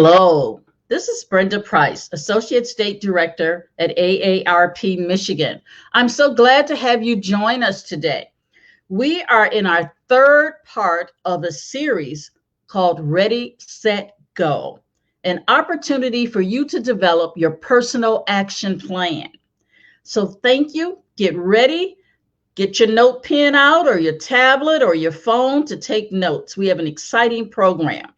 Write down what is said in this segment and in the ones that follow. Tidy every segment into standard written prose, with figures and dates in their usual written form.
Hello, this is Brenda Price, Associate State Director at AARP Michigan. I'm so glad to have you join us today. We are in our third part of a series called Ready, Set, Go, an opportunity for you to develop your personal action plan. So thank you. Get ready. Get your note pen out or your tablet or your phone to take notes. We have an exciting program.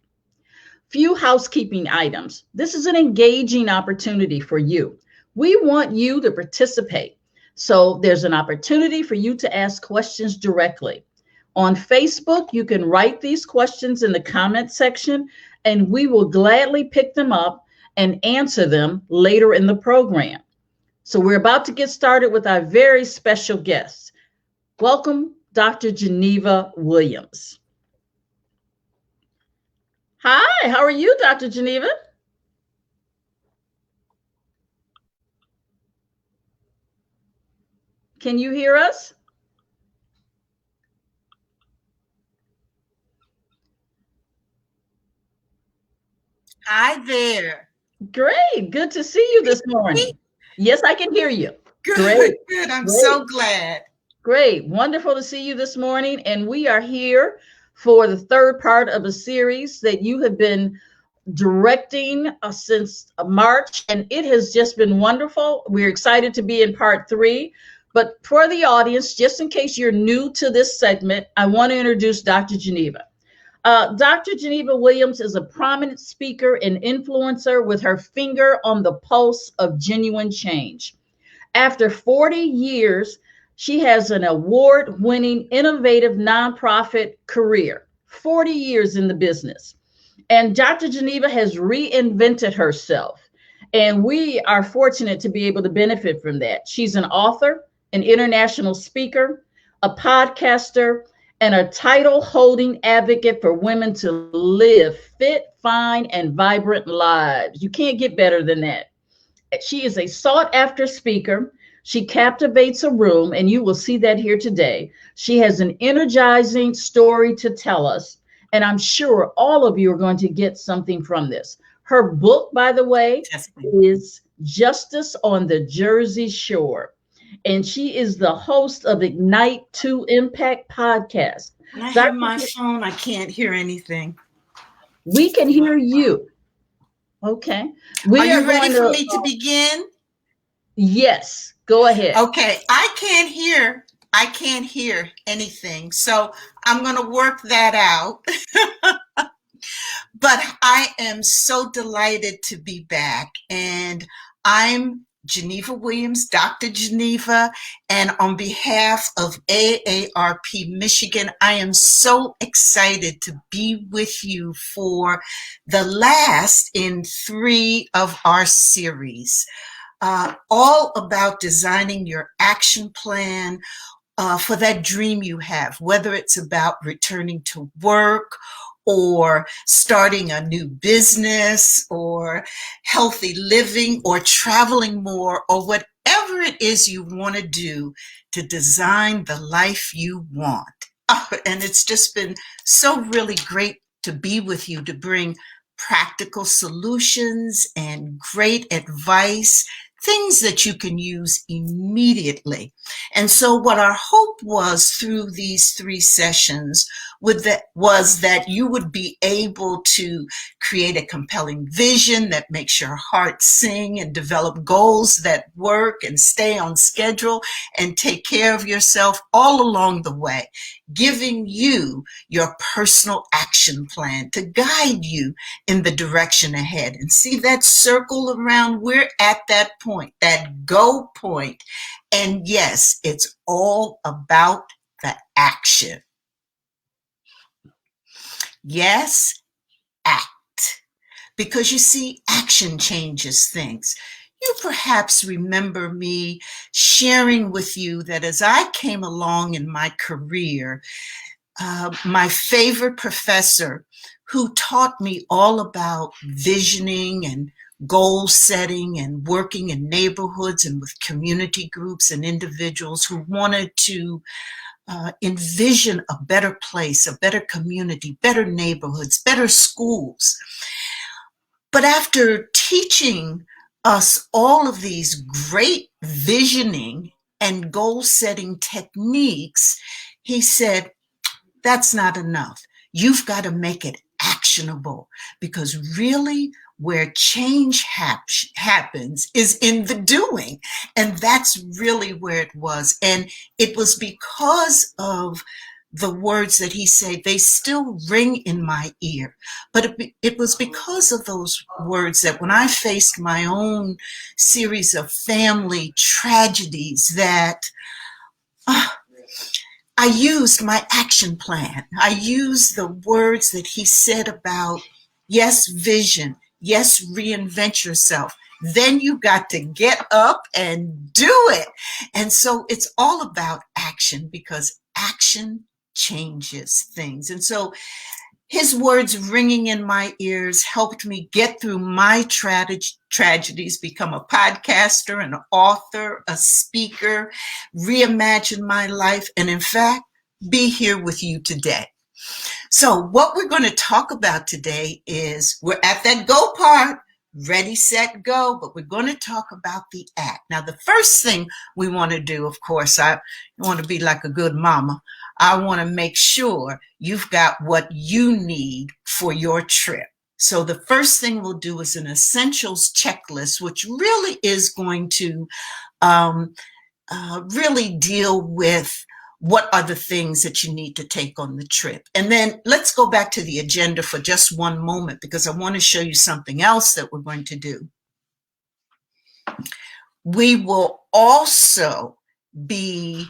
Few housekeeping items. This is an engaging opportunity for you. We want you to participate. So there's an opportunity for you to ask questions directly. On Facebook, you can write these questions in the comment section, and we will gladly pick them up and answer them later in the program. So we're about to get started with our very special guest. Welcome, Dr. Geneva Williams. Hi, how are you, Dr. Geneva? Can you hear us? Hi there. Great. Good to see you this morning. Yes, I can hear you. Good, Great. good. I'm Great. so glad. Great. Wonderful to see you this morning. And we are here for the third part of a series that you have been directing since March, and it has just been wonderful. We're excited to be in part 3. But for the audience, just in case you're new to this segment, I want to introduce Dr. Geneva. Dr. Geneva Williams is a prominent speaker and influencer with her finger on the pulse of genuine change. After 40 years, she has an award-winning, innovative nonprofit career, 40 years in the business. And Dr. Geneva has reinvented herself. And we are fortunate to be able to benefit from that. She's an author, an international speaker, a podcaster, and a title-holding advocate for women to live fit, fine, and vibrant lives. You can't get better than that. She is a sought-after speaker. She captivates a room, and you will see that here today. She has an energizing story to tell us, and I'm sure all of you are going to get something from this. Her book, by the way, is Justice on the Jersey Shore. And she is the host of Ignite to Impact podcast. When I have my phone, I can't hear anything. We can hear you. Okay. Are you ready for me to begin? Yes, go ahead. Okay. I can't hear anything. So I'm going to work that out. But I am so delighted to be back. And I'm Geneva Williams, Dr. Geneva, and on behalf of AARP Michigan, I am so excited to be with you for the last in 3 of our series, all about designing your action plan for that dream you have, whether it's about returning to work or starting a new business or healthy living or traveling more or whatever it is you want to do to design the life you want. And it's just been so really great to be with you, to bring practical solutions and great advice, things that you can use immediately. And so what our hope was through these 3 sessions was that you would be able to create a compelling vision that makes your heart sing and develop goals that work and stay on schedule and take care of yourself all along the way, giving you your personal action plan to guide you in the direction ahead. And see that circle around? We're at that point, that go point. And yes, it's all about the action. Yes, act. Because you see, action changes things. You perhaps remember me sharing with you that as I came along in my career, my favorite professor who taught me all about visioning and goal setting and working in neighborhoods and with community groups and individuals who wanted to envision a better place, a better community, better neighborhoods, better schools. But after teaching us all of these great visioning and goal setting techniques, he said, that's not enough. You've got to make it actionable, because really where change happens is in the doing. And that's really where it was. And it was because of the words that he said, they still ring in my ear. But it was because of those words that when I faced my own series of family tragedies, that I used my action plan. I used the words that he said about, yes, vision, yes, reinvent yourself. Then you got to get up and do it. And so it's all about action, because action changes things. And so his words ringing in my ears helped me get through my tragedies, become a podcaster, an author, a speaker, reimagine my life, and in fact, be here with you today. So what we're going to talk about today is, we're at that go part, ready, set, go, but we're going to talk about the act. Now, the first thing we want to do, of course, I want to be like a good mama. I want to make sure you've got what you need for your trip. So the first thing we'll do is an essentials checklist, which really is going to really deal with what are the things that you need to take on the trip. And then let's go back to the agenda for just one moment, because I want to show you something else that we're going to do. We will also be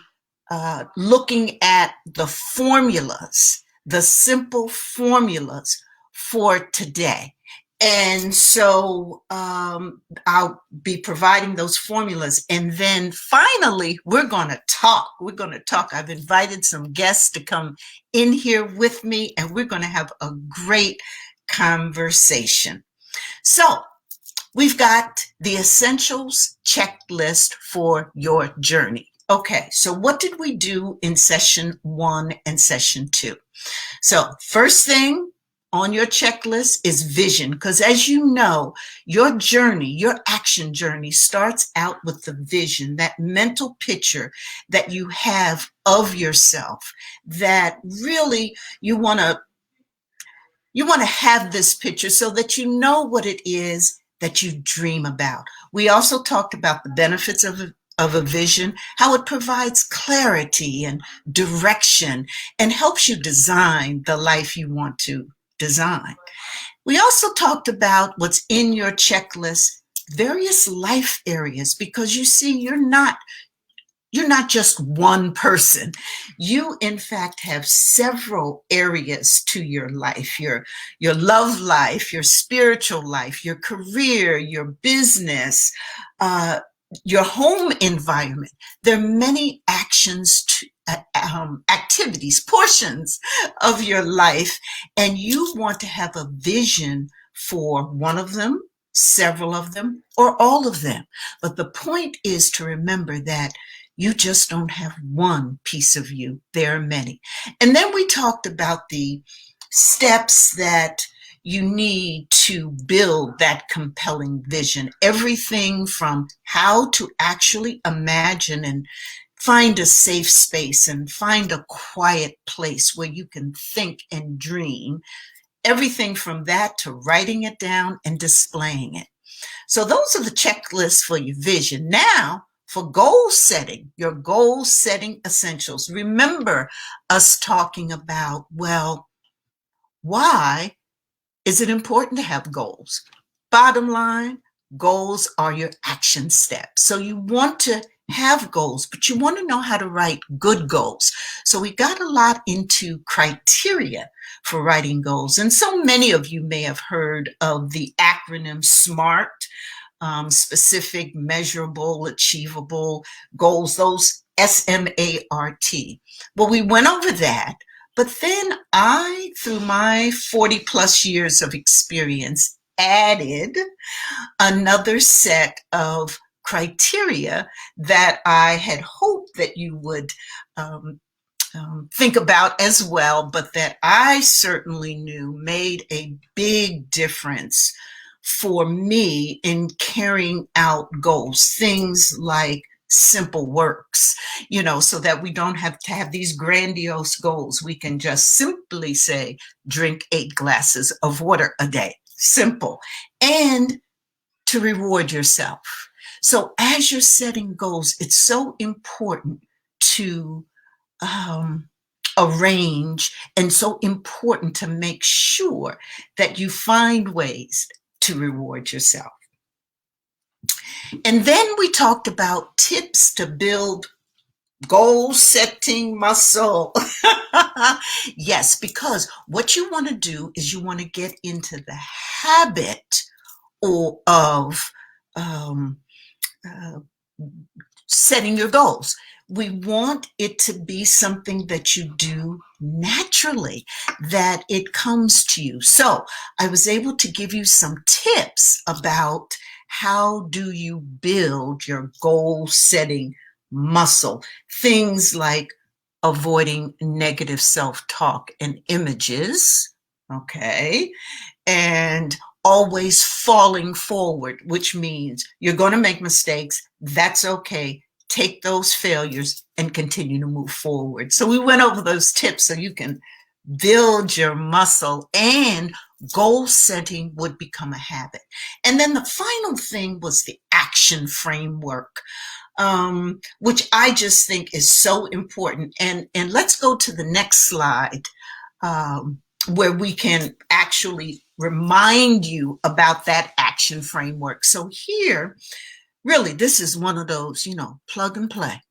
looking at the formulas, the simple formulas for today. And so I'll be providing those formulas. And then finally, we're going to talk. We're going to talk. I've invited some guests to come in here with me, and we're going to have a great conversation. So we've got the essentials checklist for your journey. Okay, so what did we do in session 1 and session 2? So first thing on your checklist is vision, because as you know, your journey, your action journey starts out with the vision, that mental picture that you have of yourself, that really you want to have this picture so that you know what it is that you dream about. We also talked about the benefits of a vision, how it provides clarity and direction and helps you design the life you want to design. We also talked about what's in your checklist, various life areas, because you see, you're not just one person. You, in fact, have several areas to your life, your love life, your spiritual life, your career, your business, your home environment. There are many actions, activities, portions of your life, and you want to have a vision for one of them, several of them, or all of them. But the point is to remember that you just don't have one piece of you. There are many. And then we talked about the steps that you need to build that compelling vision. Everything from how to actually imagine and find a safe space and find a quiet place where you can think and dream. Everything from that to writing it down and displaying it. So those are the checklists for your vision. Now, for goal setting, your goal setting essentials. Remember us talking about, well, why is it important to have goals? Bottom line, goals are your action steps. So you want to have goals, but you want to know how to write good goals. So we got a lot into criteria for writing goals. And so many of you may have heard of the acronym SMART, specific, measurable, achievable goals, those SMART. Well, we went over that. But then I, through my 40 plus years of experience, added another set of criteria that I had hoped that you would think about as well, but that I certainly knew made a big difference for me in carrying out goals, things like simple works, so that we don't have to have these grandiose goals. We can just simply say, drink 8 glasses of water a day. Simple. And to reward yourself. So as you're setting goals, it's so important to arrange, and so important to make sure that you find ways to reward yourself. And then we talked about tips to build goal setting muscle. Yes, because what you want to do is you want to get into the habit of setting your goals. We want it to be something that you do naturally, that it comes to you. So I was able to give you some tips about how do you build your goal setting muscle. Things like avoiding negative self-talk and images, okay, and always falling forward, which means you're going to make mistakes. That's okay. Take those failures and continue to move forward. So we went over those tips so you can build your muscle, and goal setting would become a habit. And then the final thing was the action framework, which I just think is so important. And let's go to the next slide, where we can actually remind you about that action framework. So here, really, this is one of those, plug and play.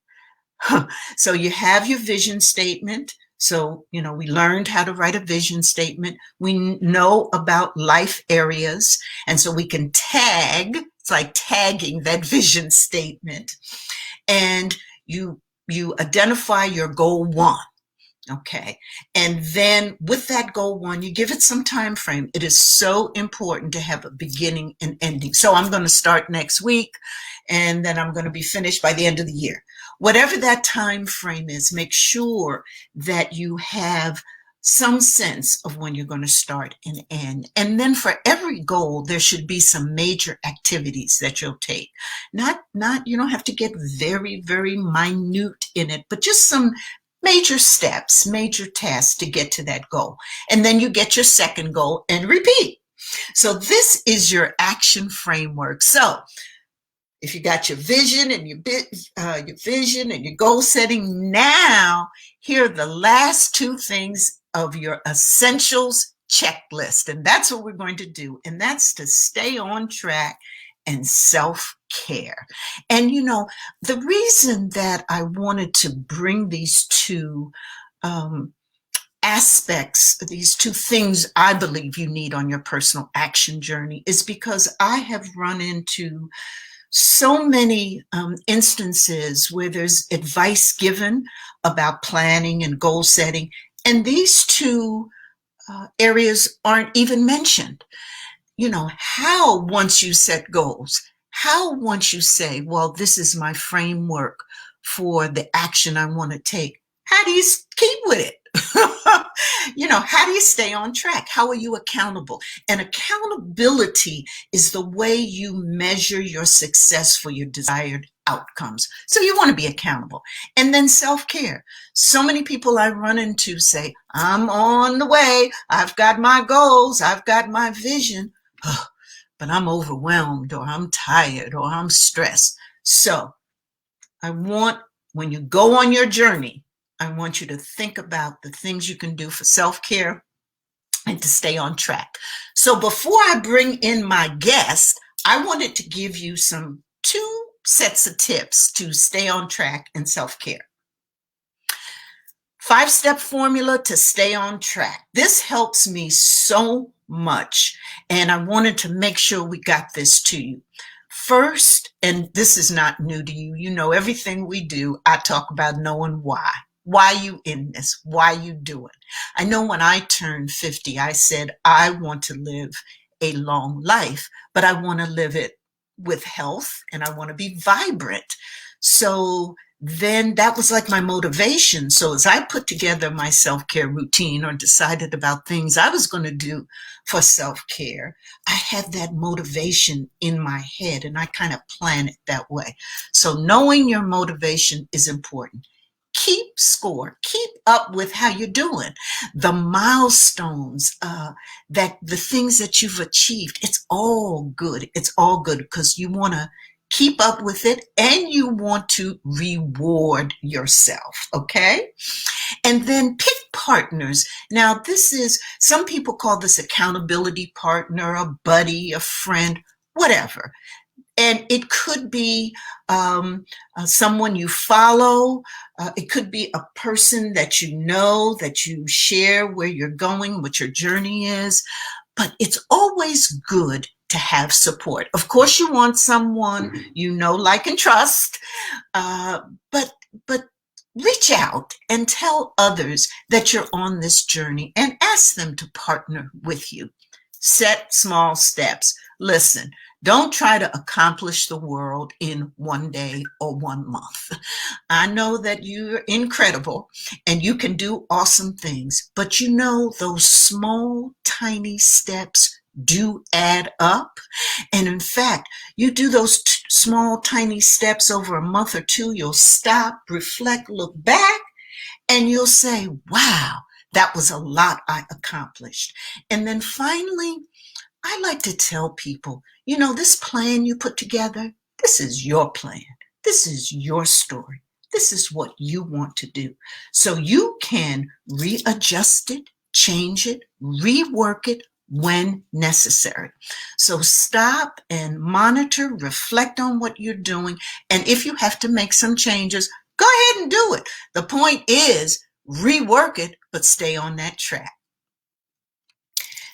So you have your vision statement. So, we learned how to write a vision statement. We know about life areas. And so we can tag, it's like tagging that vision statement. And you identify your goal 1. Okay. And then with that goal 1, you give it some time frame. It is so important to have a beginning and ending. So I'm going to start next week, and then I'm going to be finished by the end of the year. Whatever that time frame is, make sure that you have some sense of when you're going to start and end. And then for every goal, there should be some major activities that you'll take. Not, you don't have to get very, very minute in it, but just some major steps, major tasks to get to that goal. And then you get your second goal and repeat. So this is your action framework. So if you got your vision and your vision and your goal setting, now here are the last 2 things of your essentials checklist. And that's what we're going to do. And that's to stay on track and self-care. And the reason that I wanted to bring these 2 aspects, these 2 things I believe you need on your personal action journey, is because I have run into so many instances where there's advice given about planning and goal setting, and these 2 areas aren't even mentioned. How once you set goals, how once you say, well, this is my framework for the action I want to take, how do you keep with it? How do you stay on track? How are you accountable? And accountability is the way you measure your success for your desired outcomes. So you want to be accountable. And then self-care. So many people I run into say, I'm on the way. I've got my goals. I've got my vision. But I'm overwhelmed, or I'm tired, or I'm stressed. So when you go on your journey, I want you to think about the things you can do for self-care and to stay on track. So before I bring in my guest, I wanted to give you 2 sets of tips to stay on track and self-care. 5-step formula to stay on track. This helps me so much, and I wanted to make sure we got this to you. First, and this is not new to you, everything we do, I talk about knowing why. Why you in this? Why you do it? I know when I turned 50, I said, I want to live a long life, but I want to live it with health, and I want to be vibrant. So then that was like my motivation. So as I put together my self-care routine or decided about things I was going to do for self-care, I had that motivation in my head and I kind of plan it that way. So knowing your motivation is important. Keep score, keep up with how you're doing, the milestones, that the things that you've achieved. It's all good. It's all good because you want to keep up with it and you want to reward yourself. Okay. And then pick partners. Now, this is, some people call this accountability partner, a buddy, a friend, whatever. And it could be someone you follow. It could be a person that you know, that you share where you're going, what your journey is. But it's always good to have support. Of course, you want someone you know, like, and trust. But reach out and tell others that you're on this journey and ask them to partner with you. Set small steps. Listen, don't try to accomplish the world in one day or 1 month. I know that you're incredible and you can do awesome things, but you know those small, tiny steps do add up. And in fact, you do those small, tiny steps over a month or two, you'll stop, reflect, look back, and you'll say, wow, that was a lot I accomplished. And then finally, I like to tell people, you know, this plan you put together, this is your plan. This is your story. This is what you want to do. So you can readjust it, change it, rework it when necessary. So stop and monitor, reflect on what you're doing. And if you have to make some changes, go ahead and do it. The point is, rework it, but stay on that track.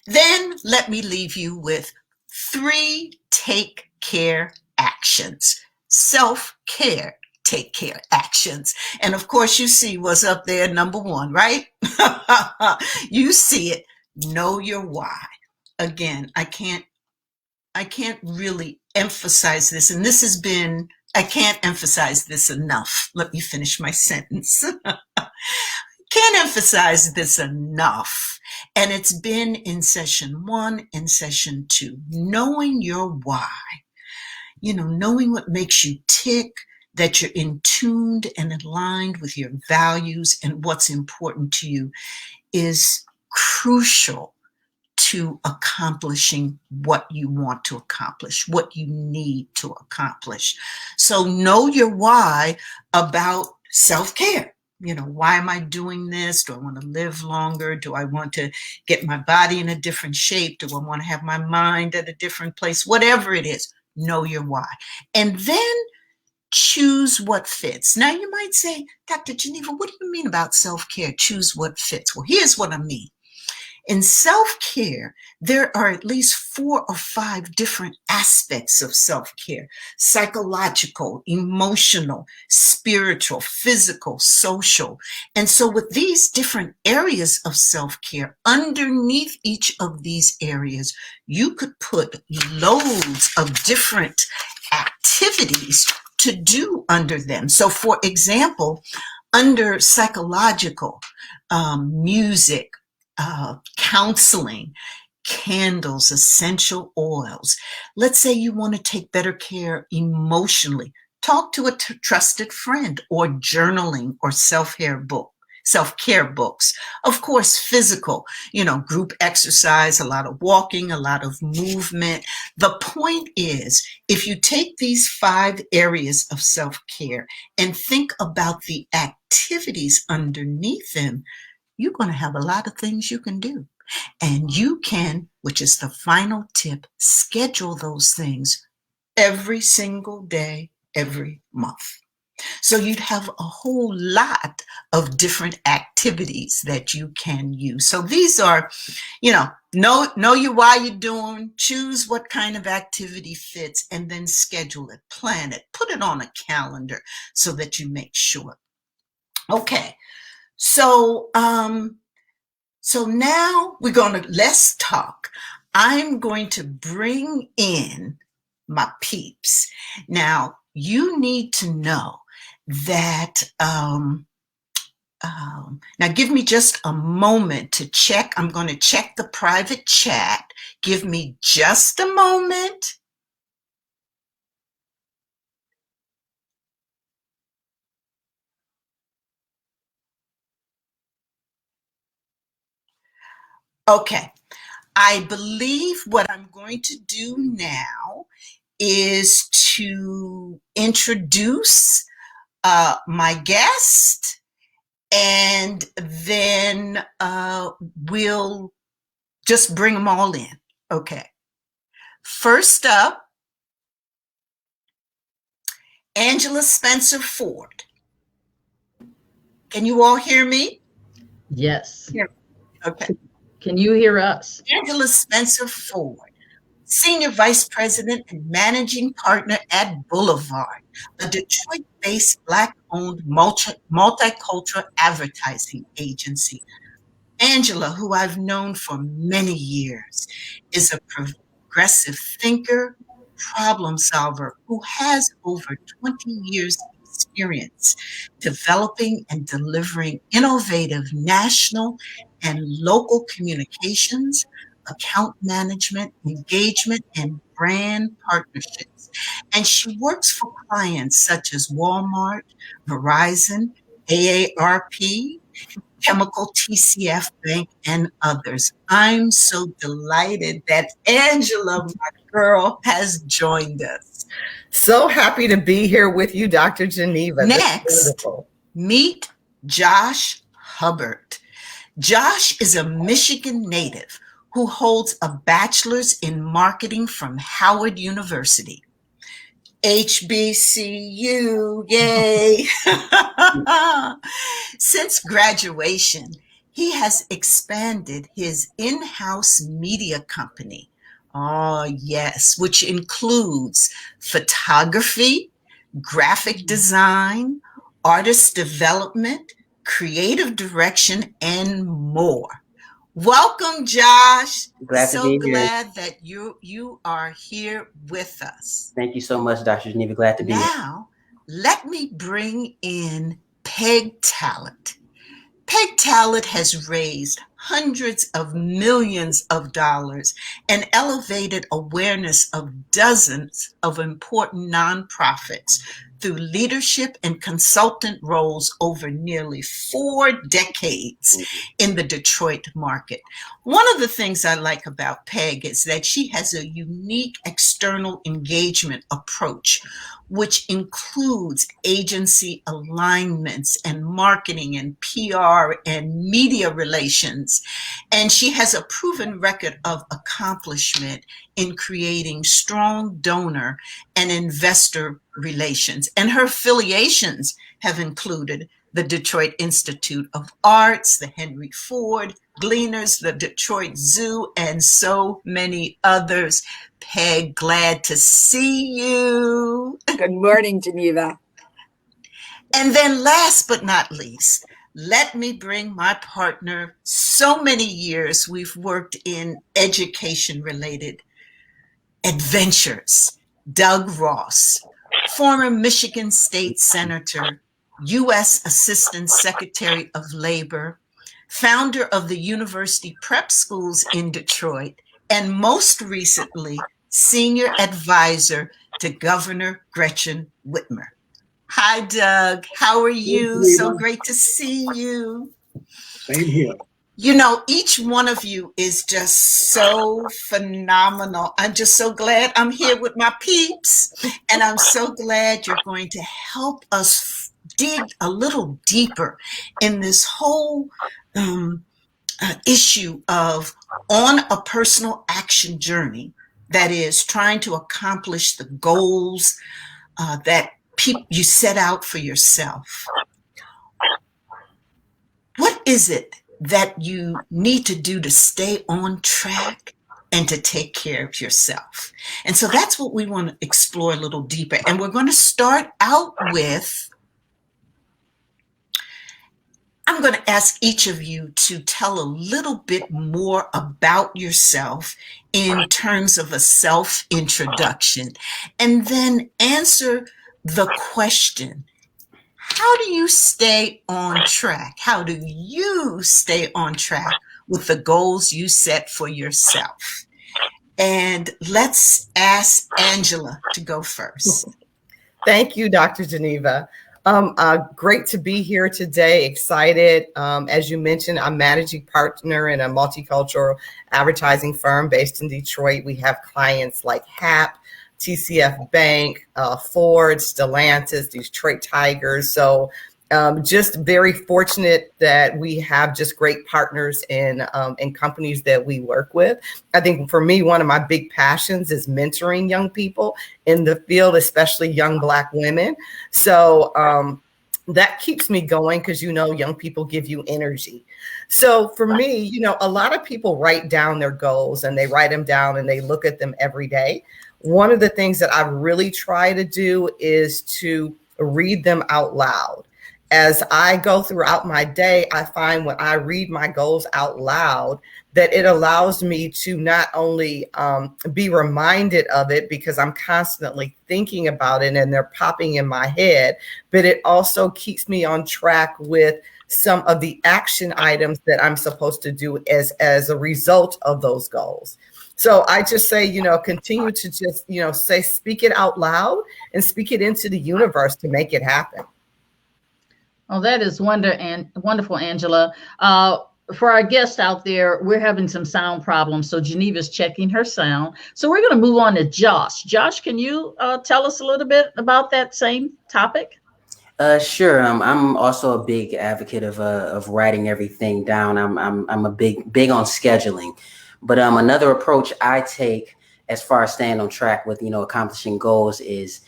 Then let me leave you with 3 take care actions. Self-care take care actions. And of course, you see what's up there, number 1, right? You see it. Know your why. Again, I can't really emphasize this. And this has been, I can't emphasize this enough. Let me finish my sentence. Can't emphasize this enough. And it's been in session 1 and session 2, knowing your why, you know, knowing what makes you tick, that you're in tuned and aligned with your values and what's important to you is crucial to accomplishing what you want to accomplish, what you need to accomplish. So know your why about self-care. You know, why am I doing this? Do I want to live longer? Do I want to get my body in a different shape? Do I want to have my mind at a different place? Whatever it is, know your why. And then choose what fits. Now you might say, Dr. Geneva, what do you mean about self-care? Choose what fits. Well, here's what I mean. In self-care, there are at least 4 or 5 different aspects of self-care: psychological, emotional, spiritual, physical, social. And so with these different areas of self-care, underneath each of these areas, you could put loads of different activities to do under them. So for example, under psychological, music, counseling, candles, essential oils. Let's say you want to take better care emotionally. Talk to a trusted friend, or journaling, or self-care books. Of course, physical, you know, group exercise, a lot of walking, a lot of movement. The point is, if you take these 5 areas of self-care and think about the activities underneath them, you're going to have a lot of things you can do. And you can, which is the final tip, schedule those things every single day, every month. So you'd have a whole lot of different activities that you can use. So these are, you know you why you're doing, choose what kind of activity fits, and then schedule it, plan it, put it on a calendar so that you make sure. Okay. So now let's talk. I'm going to bring in my peeps. Now, you need to know that, now give me just a moment to check. I'm going to check the private chat. Give me just a moment. Okay, I believe what I'm going to do now is to introduce my guest, and then we'll just bring them all in. Okay. First up, Angela Spencer Ford. Can you all hear me? Yes. Yeah. Okay. Can you hear us? Angela Spencer Ford, Senior Vice President and Managing Partner at Boulevard, a Detroit-based Black-owned multicultural advertising agency. Angela, who I've known for many years, is a progressive thinker, problem solver who has over 20 years experience developing and delivering innovative national and local communications, account management, engagement, and brand partnerships. And she works for clients such as Walmart, Verizon, AARP, Chemical, TCF Bank, and others. I'm so delighted that Angela, my girl, has joined us. So happy to be here with you, Dr. Geneva. Next, meet Josh Hubbard. Josh is a Michigan native who holds a bachelor's in marketing from Howard University. HBCU, yay! Since graduation, he has expanded his in-house media company. Oh, yes, which includes photography, graphic design, artist development, creative direction, and more. Welcome, Josh. Glad to be here. Glad that you are here with us. Thank you so much, Dr. Geneva. Glad to be here. Now, let me bring in Peg Talent. Peg Talent has raised hundreds of millions of dollars and elevated awareness of dozens of important nonprofits through leadership and consultant roles over nearly 4 decades in the Detroit market. One of the things I like about Peg is that she has a unique external engagement approach, which includes agency alignments and marketing and PR and media relations. And she has a proven record of accomplishment in creating strong donor and investor relations. And her affiliations have included the Detroit Institute of Arts, the Henry Ford, Gleaners, the Detroit Zoo, and so many others. Peg, glad to see you. Good morning, Geneva. And then last but not least, let me bring my partner. So many years we've worked in education-related adventures. Doug Ross, former Michigan State Senator, U.S. Assistant Secretary of Labor, founder of the University Prep Schools in Detroit, and most recently, senior advisor to Governor Gretchen Whitmer. Hi, Doug. How are you? So great to see you. Same here. You know, each one of you is just so phenomenal. I'm just so glad I'm here with my peeps, and I'm so glad you're going to help us dig a little deeper in this whole issue of on a personal action journey, that is trying to accomplish the goals that you set out for yourself. What is it that you need to do to stay on track and to take care of yourself? And so that's what we want to explore a little deeper. And we're going to start out with, I'm going to ask each of you to tell a little bit more about yourself in terms of a self-introduction, and then answer the question, how do you stay on track? How do you stay on track with the goals you set for yourself? And let's ask Angela to go first. Thank you, Dr. Geneva. Great to be here today. Excited. As you mentioned, I'm managing partner in a multicultural advertising firm based in Detroit. We have clients like HAP, TCF Bank, Ford, Stellantis, Detroit Tigers. So just very fortunate that we have just great partners in companies that we work with. I think for me, one of my big passions is mentoring young people in the field, especially young Black women. So that keeps me going because, young people give you energy. So for me, a lot of people write down their goals and they write them down and they look at them every day. One of the things that I really try to do is to read them out loud. As I go throughout my day, I find when I read my goals out loud, that it allows me to not only be reminded of it because I'm constantly thinking about it and they're popping in my head, but it also keeps me on track with some of the action items that I'm supposed to do as a result of those goals. So I just say, continue to just, speak it out loud and speak it into the universe to make it happen. Oh, that is wonderful, Angela. For our guests out there, we're having some sound problems. So Geneva's checking her sound. So we're going to move on to Josh. Josh, can you tell us a little bit about that same topic? Sure. I'm also a big advocate of writing everything down. I'm a big on scheduling, but another approach I take as far as staying on track with accomplishing goals is,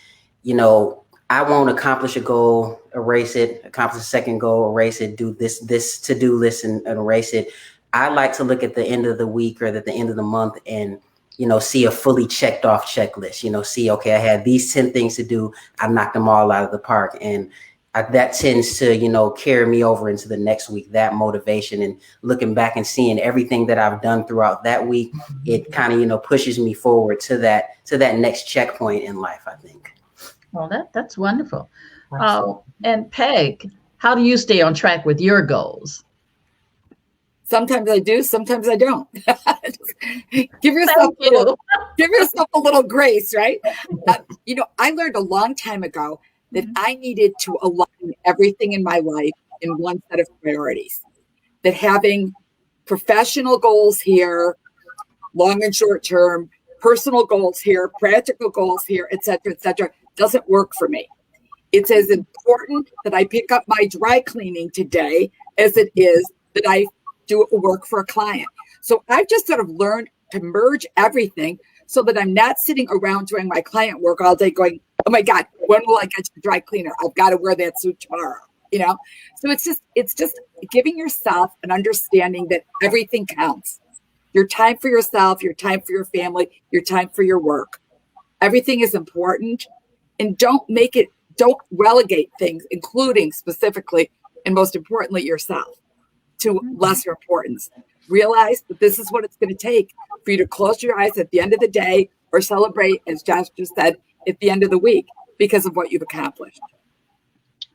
I won't accomplish a goal, erase it, accomplish a second goal, erase it, do this to-do list and erase it. I like to look at the end of the week or at the end of the month and, see a fully checked off checklist, see, okay, I had these 10 things to do. I knocked them all out of the park. And that tends to, carry me over into the next week, that motivation and looking back and seeing everything that I've done throughout that week. It kind of, pushes me forward to that next checkpoint in life, I think. Well, that's wonderful. And Peg, how do you stay on track with your goals? Sometimes I do, sometimes I don't. Give yourself a little grace, right? I learned a long time ago that I needed to align everything in my life in one set of priorities. That having professional goals here, long and short term, personal goals here, practical goals here, et cetera, doesn't work for me. It's as important that I pick up my dry cleaning today as it is that I do work for a client. So I've just sort of learned to merge everything so that I'm not sitting around doing my client work all day going, oh my God, when will I get to the dry cleaner? I've got to wear that suit tomorrow, So it's just giving yourself an understanding that everything counts. Your time for yourself, your time for your family, your time for your work. Everything is important. And don't relegate things, including specifically and most importantly yourself, to lesser importance. Realize that this is what it's going to take for you to close your eyes at the end of the day or celebrate, as Josh just said, at the end of the week because of what you've accomplished.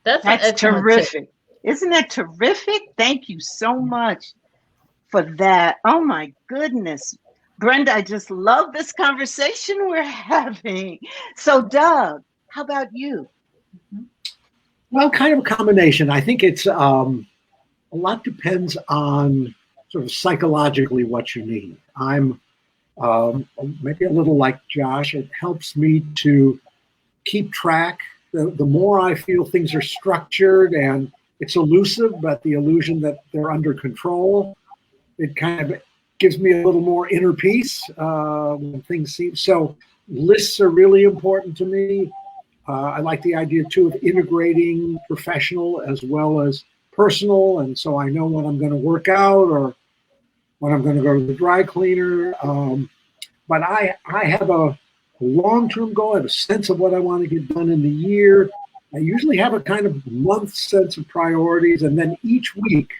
That's terrific. Isn't that terrific? Thank you so much for that. Oh my goodness. Brenda, I just love this conversation we're having. So Doug, how about you? Well, kind of a combination. I think it's a lot depends on sort of psychologically what you need. I'm maybe a little like Josh. It helps me to keep track. The more I feel things are structured and it's elusive, but the illusion that they're under control, it kind of gives me a little more inner peace when things seem so. Lists are really important to me. I like the idea too of integrating professional as well as personal, and so I know when I'm going to work out or when I'm going to go to the dry cleaner. But I have a long-term goal. I have a sense of what I want to get done in the year. I usually have a kind of month sense of priorities, and then each week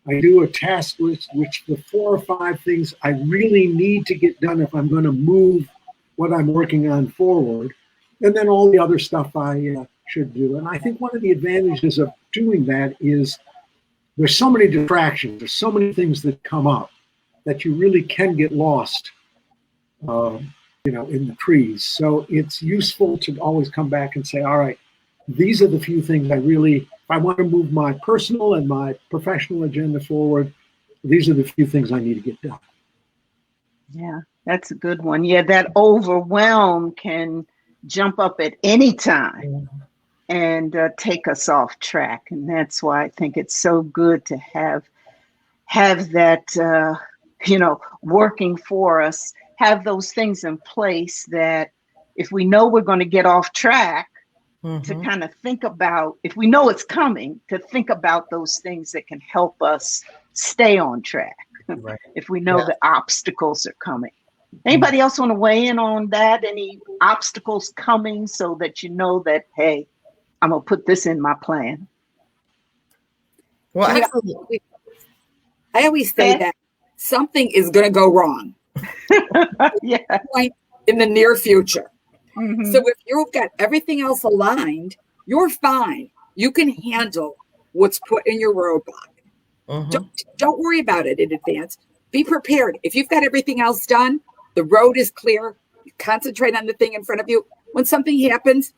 I do a task list, which the 4 or 5 things I really need to get done if I'm going to move what I'm working on forward. And then all the other stuff I should do. And I think one of the advantages of doing that is there's so many distractions, there's so many things that come up that you really can get lost, in the trees. So it's useful to always come back and say, all right, these are the few things if I want to move my personal and my professional agenda forward, these are the few things I need to get done. Yeah, that's a good one. Yeah, that overwhelm can jump up at any time and take us off track. And that's why I think it's so good to have that, working for us, have those things in place that if we know we're going to get off track, to kind of think about, if we know it's coming, to think about those things that can help us stay on track. Right. If we know the obstacles are coming. Anybody else want to weigh in on that? Any obstacles coming so that you know that, hey, I'm going to put this in my plan? Well, absolutely. I always say that something is going to go wrong. In the near future. Mm-hmm. So if you've got everything else aligned, you're fine. You can handle what's put in your roadblock. Mm-hmm. Don't worry about it in advance. Be prepared. If you've got everything else done, the road is clear. You concentrate on the thing in front of you. When something happens,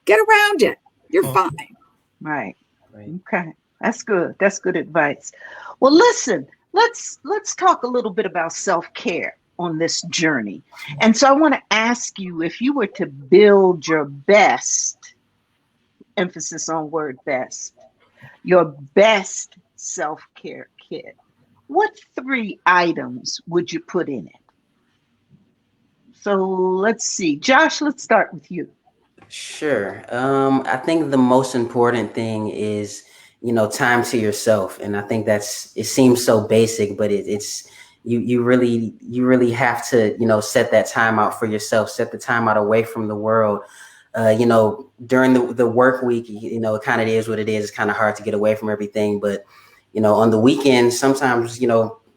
get around it. You're fine. Right. Okay. That's good. That's good advice. Well, listen, let's talk a little bit about self-care on this journey. And so I want to ask you, if you were to build your best, emphasis on word best, your best self-care kit, what 3 items would you put in it? So let's see. Josh, let's start with you. Sure. I think the most important thing is, time to yourself. And I think it seems so basic, but it's you really have to, set that time out for yourself, set the time out away from the world. During the work week, it kind of is what it is. It's kind of hard to get away from everything. But, on the weekends, sometimes,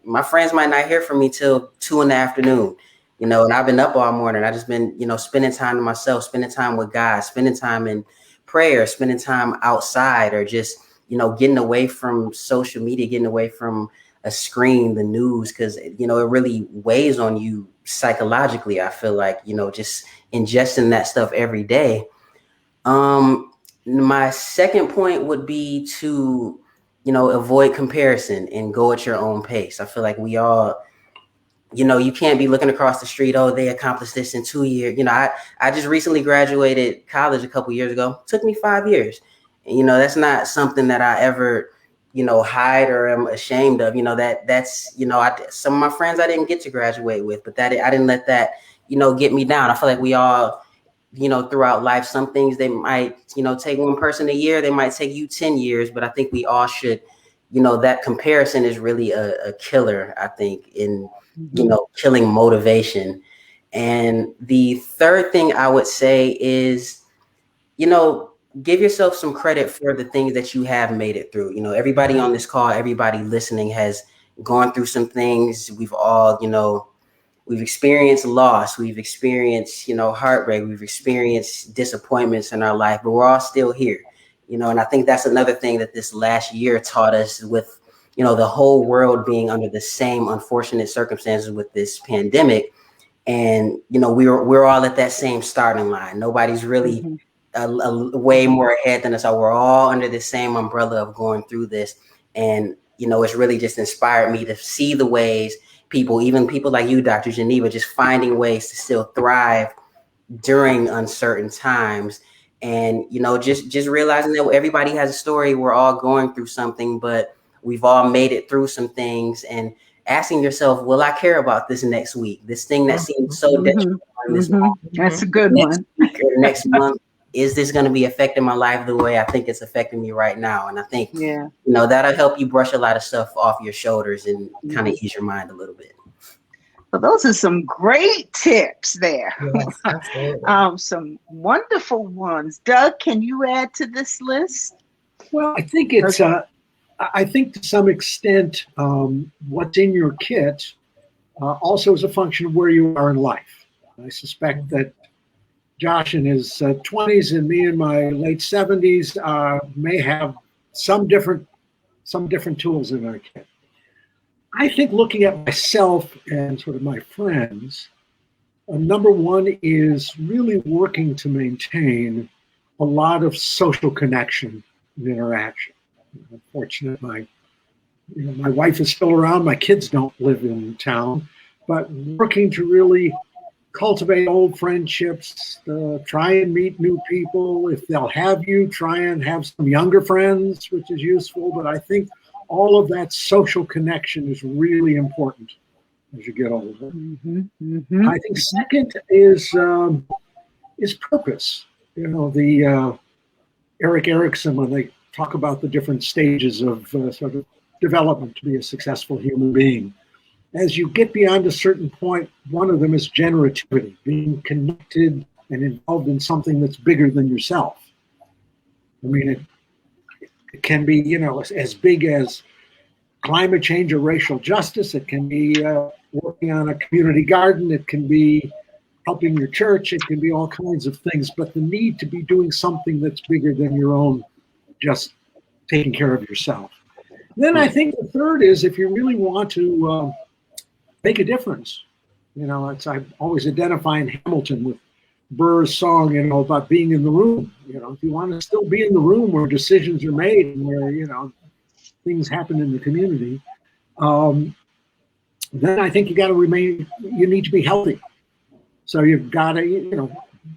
my friends might not hear from me till 2 p.m, and I've been up all morning. I just been, spending time to myself, spending time with God, spending time in prayer, spending time outside, or just, getting away from social media, getting away from a screen, the news, because, it really weighs on you psychologically. I feel like, just ingesting that stuff every day. My second point would be to, avoid comparison and go at your own pace. I feel like we all, you can't be looking across the street. Oh, they accomplished this in 2 years. I just recently graduated college a couple years ago. It took me 5 years. And, that's not something that I ever, hide or am ashamed of. That's some of my friends I didn't get to graduate with, but I didn't let that, get me down. I feel like we all, throughout life, some things they might, take one person a year, they might take you 10 years, but I think we all should, that comparison is really a killer, I think, in, killing motivation. And the third thing I would say is, give yourself some credit for the things that you have made it through. Everybody on this call, everybody listening has gone through some things. We've all, we've experienced loss. We've experienced, heartbreak. We've experienced disappointments in our life, but we're all still here, and I think that's another thing that this last year taught us with, the whole world being under the same unfortunate circumstances with this pandemic. And, we're all at that same starting line. Nobody's really a way more ahead than us. So we're all under the same umbrella of going through this. And, it's really just inspired me to see the ways even people like you, Dr. Geneva, just finding ways to still thrive during uncertain times. And, just realizing that everybody has a story. We're all going through something, but we've all made it through some things, and asking yourself, will I care about this next week? This thing that seems so detrimental on this month. That's a good one. Next month, is this going to be affecting my life the way I think it's affecting me right now? And I think, that'll help you brush a lot of stuff off your shoulders and kind of ease your mind a little bit. Well, those are some great tips there. Yes, some wonderful ones. Doug, can you add to this list? Well, I think it's, I think to some extent, what's in your kit also is a function of where you are in life. I suspect that Josh in his 20s and me in my late 70s may have some different tools in our kit. I think looking at myself and sort of my friends, number one is really working to maintain a lot of social connection and interaction. I'm fortunate my wife is still around. My kids don't live in town, but working to really cultivate old friendships, try and meet new people. If they'll have you, try and have some younger friends, which is useful. But I think all of that social connection is really important as you get older. Mm-hmm, mm-hmm. I think second is purpose. You know, the Erik Erikson, when they talk about the different stages of sort of development to be a successful human being. As you get beyond a certain point, one of them is generativity, being connected and involved in something that's bigger than yourself. I mean, it can be, you know, as big as climate change or racial justice. It can be working on a community garden. It can be helping your church. It can be all kinds of things. But the need to be doing something that's bigger than your own, just taking care of yourself. Then I think the third is if you really want to make a difference. You know, I'm always identifying Hamilton with Burr's song, you know, about being in the room. You know, if you want to still be in the room where decisions are made and where, you know, things happen in the community, then I think you need to be healthy. So you've got to, you know,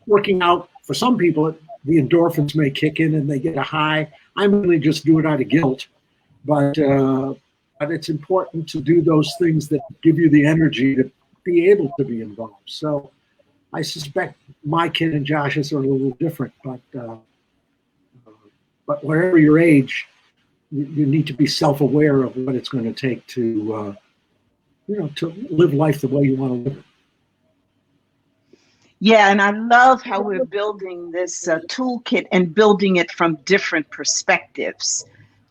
working out, for some people, the endorphins may kick in and they get a high. I really just do it out of guilt. But it's important to do those things that give you the energy to be able to be involved. So I suspect my kid and Josh's are a little different, but wherever your age, you need to be self-aware of what it's going to take to, you know, to live life the way you want to live it. Yeah, and I love how we're building this toolkit and building it from different perspectives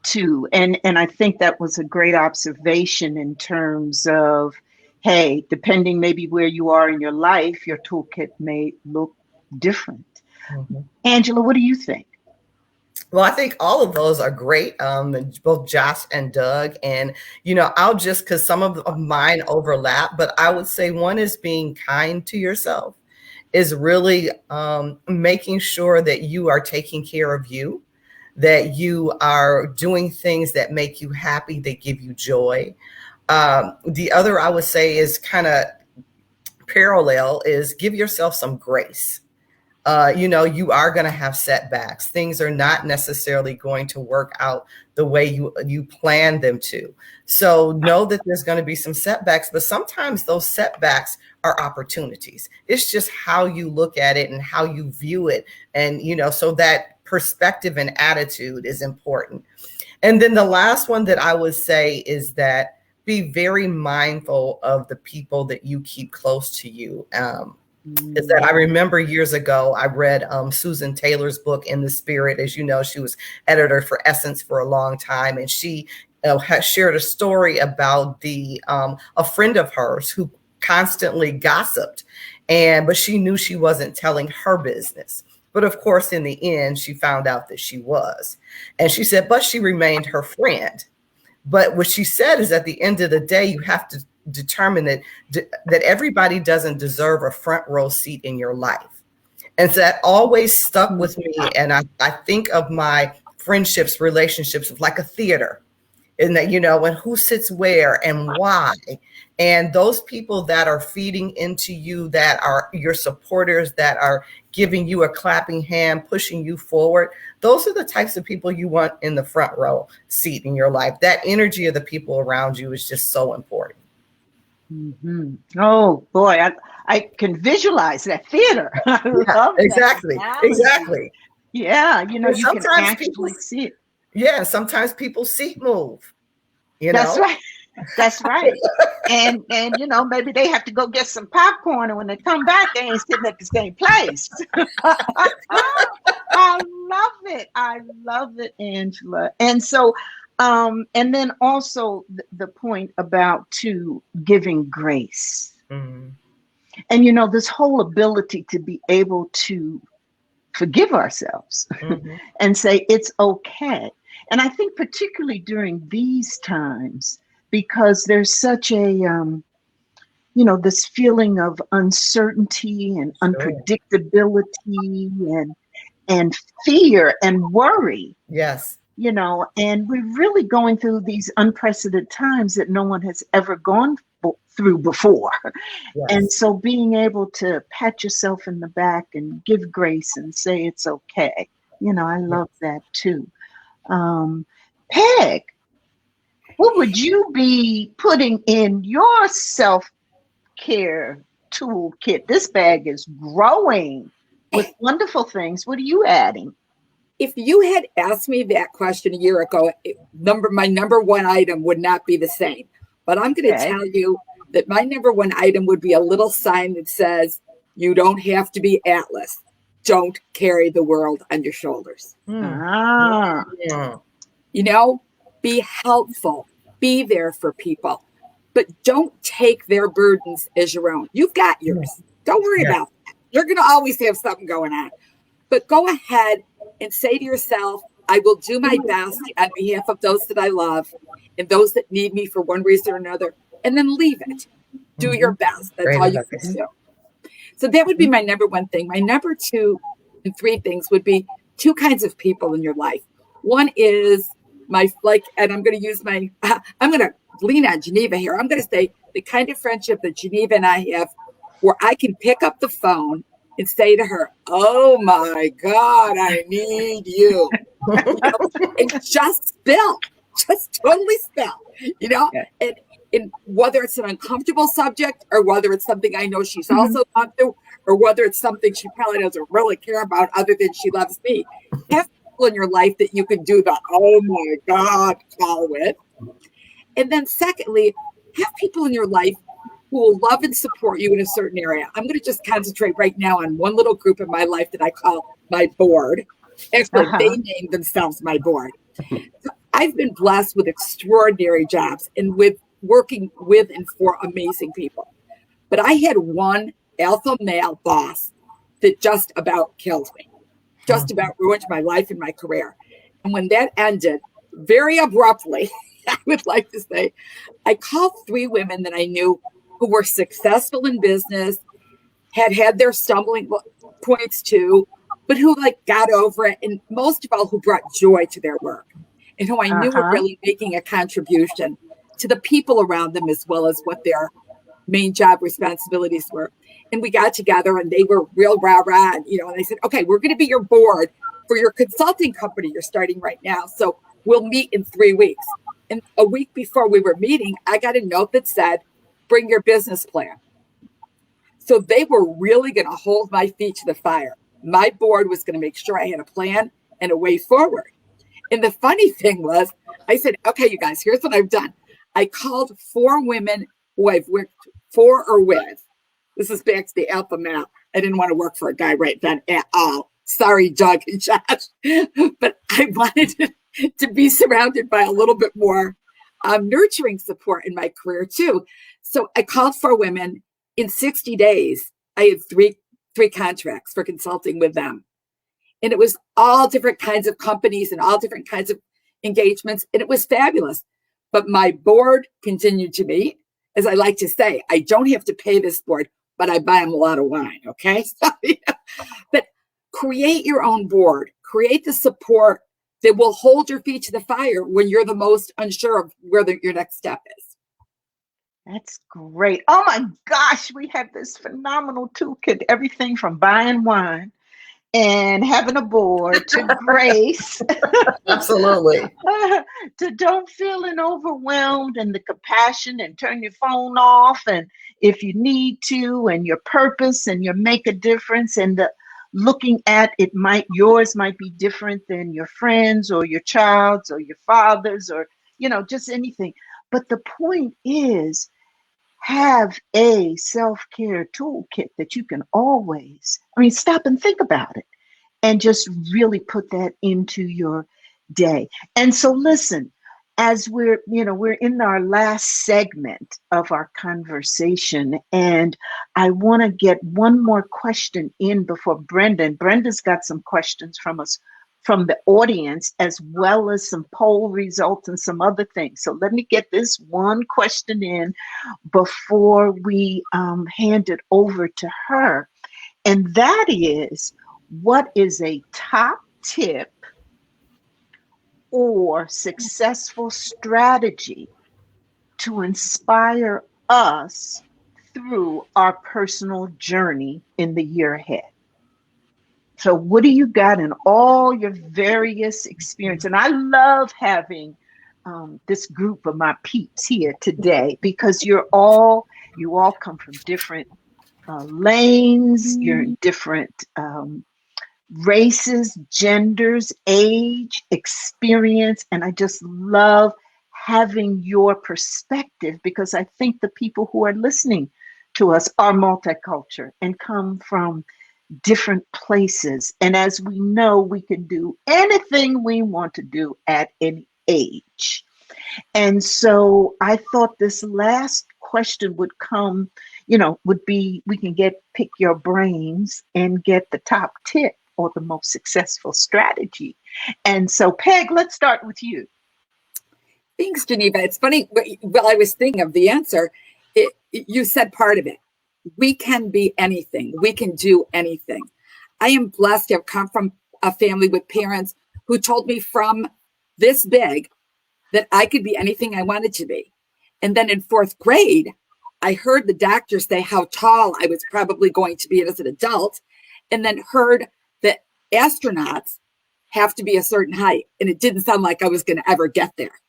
too. And I think that was a great observation in terms of, hey, depending maybe where you are in your life, your toolkit may look different. Mm-hmm. Angela, what do you think? Well, I think all of those are great, both Josh and Doug. And, you know, I'll just, because some of mine overlap, but I would say one is being kind to yourself, is really making sure that you are taking care of you, that you are doing things that make you happy, that give you joy. The other I would say is kind of parallel is give yourself some grace. You know, you are going to have setbacks. Things are not necessarily going to work out the way you plan them to. So know that there's going to be some setbacks, but sometimes those setbacks are opportunities. It's just how you look at it and how you view it. And, you know, so that perspective and attitude is important. And then the last one that I would say is that be very mindful of the people that you keep close to you. Is that I remember years ago, I read Susan Taylor's book, In the Spirit. As you know, she was editor for Essence for a long time. And she had shared a story about a friend of hers who constantly gossiped. But she knew she wasn't telling her business. But of course, in the end, she found out that she was. And she said, but she remained her friend. But what she said is at the end of the day, you have to determine that everybody doesn't deserve a front row seat in your life. And so that always stuck with me. And I think of my friendships, relationships like a theater, and that, you know, and who sits where and why. And those people that are feeding into you, that are your supporters, that are giving you a clapping hand, pushing you forward, those are the types of people you want in the front row seat in your life. That energy of the people around you is just so important. Mm-hmm. Oh boy, I can visualize that theater. I love exactly. That exactly. Yeah, you know, you can actually see it. Yeah, sometimes people seat move. You That's know? right. That's right. and you know, maybe they have to go get some popcorn, and when they come back, they ain't sitting at the same place. I love it, Angela. And so and then also the point about giving grace. Mm-hmm. And, this whole ability to be able to forgive ourselves and say it's okay. And I think particularly during these times, because there's such a, this feeling of uncertainty and unpredictability and fear and worry. Yes. And we're really going through these unprecedented times that no one has ever gone through before. Yes. And so being able to pat yourself in the back and give grace and say it's okay. I love that too. Peg, what would you be putting in your self-care toolkit? This bag is growing with wonderful things. What are you adding? If you had asked me that question a year ago, my number one item would not be the same. But I'm going to tell you that my number one item would be a little sign that says, you don't have to be Atlas. Don't carry the world on your shoulders. Be helpful, be there for people, but don't take their burdens as your own. You've got yours. Don't worry about that. You're going to always have something going on, but go ahead and say to yourself, I will do my best on behalf of those that I love and those that need me for one reason or another, and then leave it. Do your best. That's all you can do. So that would be my number one thing. My number 2 and 3 things would be 2 kinds of people in your life. One is and I'm going to lean on Geneva here. I'm going to say the kind of friendship that Geneva and I have where I can pick up the phone and say to her, oh my God, I need you. And just totally spill, and whether it's an uncomfortable subject or whether it's something I know she's also gone through, or whether it's something she probably doesn't really care about other than she loves me. Have people in your life that you can do the, oh my God, call with. And then secondly, have people in your life who will love and support you in a certain area. I'm going to just concentrate right now on one little group in my life that I call my board. Actually, they named themselves my board. So I've been blessed with extraordinary jobs and with working with and for amazing people. But I had one alpha male boss that just about killed me, just about ruined my life and my career. And when that ended, very abruptly, I would like to say, I called 3 women that I knew who were successful in business, had their stumbling points too, but who got over it, and most of all, who brought joy to their work, and who I knew were really making a contribution to the people around them as well as what their main job responsibilities were. And we got together, and they were real rah-rah, and they said, okay, we're going to be your board for your consulting company you're starting right now. So we'll meet in 3 weeks. And a week before we were meeting, I got a note that said, bring your business plan. So they were really going to hold my feet to the fire. My board was going to make sure I had a plan and a way forward. And the funny thing was, I said, okay, you guys, here's what I've done. I called 4 women who I've worked for or with. This is back to the alpha male. I didn't want to work for a guy right then at all. Sorry, Doug and Josh. But I wanted to be surrounded by a little bit more nurturing support in my career too. So I called 4 women. In 60 days, I had three contracts for consulting with them. And it was all different kinds of companies and all different kinds of engagements. And it was fabulous. But my board continued to meet. As I like to say, I don't have to pay this board, but I buy them a lot of wine. Okay. But create your own board, create the support that will hold your feet to the fire when you're the most unsure of where your next step is. That's great. Oh my gosh, we have this phenomenal toolkit, everything from buying wine and having a board to grace. Absolutely. To don't feeling overwhelmed and the compassion and turn your phone off and if you need to, and your purpose and your make a difference, and the looking at it, yours might be different than your friends or your child's or your father's or just anything. But the point is, have a self-care toolkit that you can always, stop and think about it and just really put that into your day. And so listen, as we're in our last segment of our conversation, and I want to get one more question in before Brenda's got some questions from us, from the audience, as well as some poll results and some other things. So let me get this one question in before we hand it over to her. And that is, what is a top tip or successful strategy to inspire us through our personal journey in the year ahead? So what do you got in all your various experience? And I love having this group of my peeps here today, because you all come from different lanes, you're in different races, genders, age, experience, and I just love having your perspective, because I think the people who are listening to us are multicultural and come from different places. And as we know, we can do anything we want to do at any age. And so I thought this last question would come, would be, we can pick your brains and get the top tip or the most successful strategy. And so, Peg, let's start with you. Thanks, Geneva. It's funny, while I was thinking of the answer, you said part of it. We can be anything. We can do anything. I am blessed to have come from a family with parents who told me from this big that I could be anything I wanted to be. And then in 4th grade, I heard the doctor say how tall I was probably going to be as an adult, and then heard that astronauts have to be a certain height. And it didn't sound like I was going to ever get there.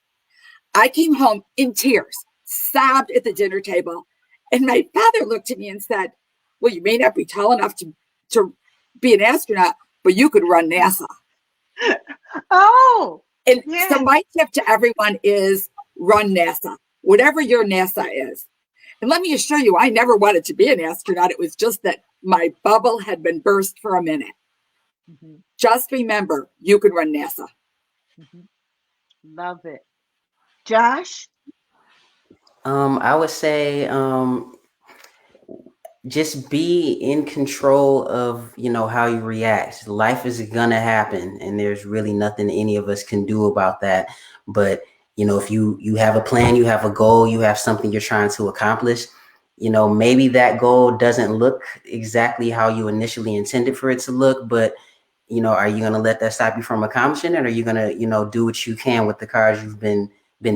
I came home in tears, sobbed at the dinner table. And my father looked at me and said, well, you may not be tall enough to be an astronaut, but you could run NASA. Oh, and yeah. So my tip to everyone is run NASA, whatever your NASA is. And let me assure you, I never wanted to be an astronaut. It was just that my bubble had been burst for a minute. Mm-hmm. Just remember, you can run NASA. Mm-hmm. Love it. Josh? I would say just be in control of, how you react. Life is gonna happen, and there's really nothing any of us can do about that. But, if you have a plan, you have a goal, you have something you're trying to accomplish, maybe that goal doesn't look exactly how you initially intended for it to look, but, are you gonna let that stop you from accomplishing it? Or are you gonna, do what you can with the cards you've been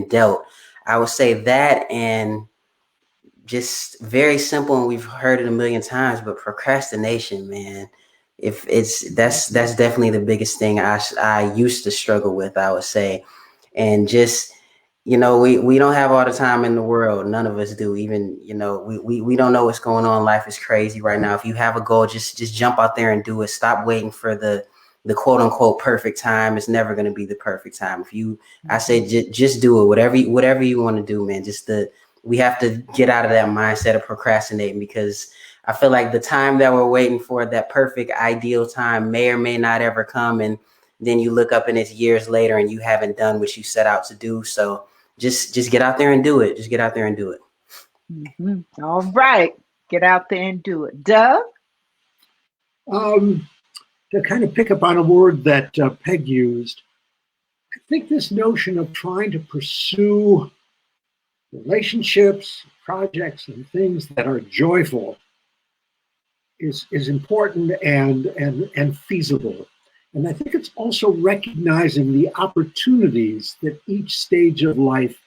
dealt? I would say that, and just very simple, and we've heard it a million times, but procrastination, man. That's definitely the biggest thing I used to struggle with, I would say. And just, we don't have all the time in the world. None of us do. Even, we don't know what's going on. Life is crazy right now. If you have a goal, just jump out there and do it. Stop waiting for the quote unquote perfect time. It's never going to be the perfect time. I say just do it. Whatever you want to do, man. We have to get out of that mindset of procrastinating, because I feel like the time that we're waiting for, that perfect ideal time, may or may not ever come. And then you look up and it's years later and you haven't done what you set out to do. So just get out there and do it. Just get out there and do it. Mm-hmm. All right. Get out there and do it. Doug? To kind of pick up on a word that Peg used, I think this notion of trying to pursue relationships, projects, and things that are joyful is important and feasible. And I think it's also recognizing the opportunities that each stage of life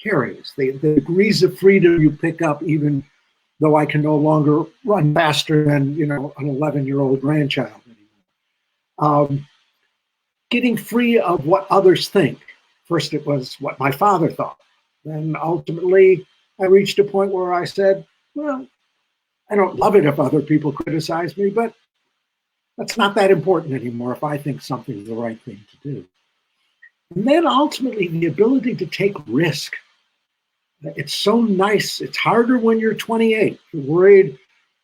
carries, the degrees of freedom you pick up, even though I can no longer run faster than an 11-year-old grandchild anymore. Getting free of what others think. First, it was what my father thought. Then ultimately, I reached a point where I said, well, I don't love it if other people criticize me, but that's not that important anymore if I think something's the right thing to do. And then ultimately, the ability to take risk. It's so nice. It's harder when you're 28. You're worried,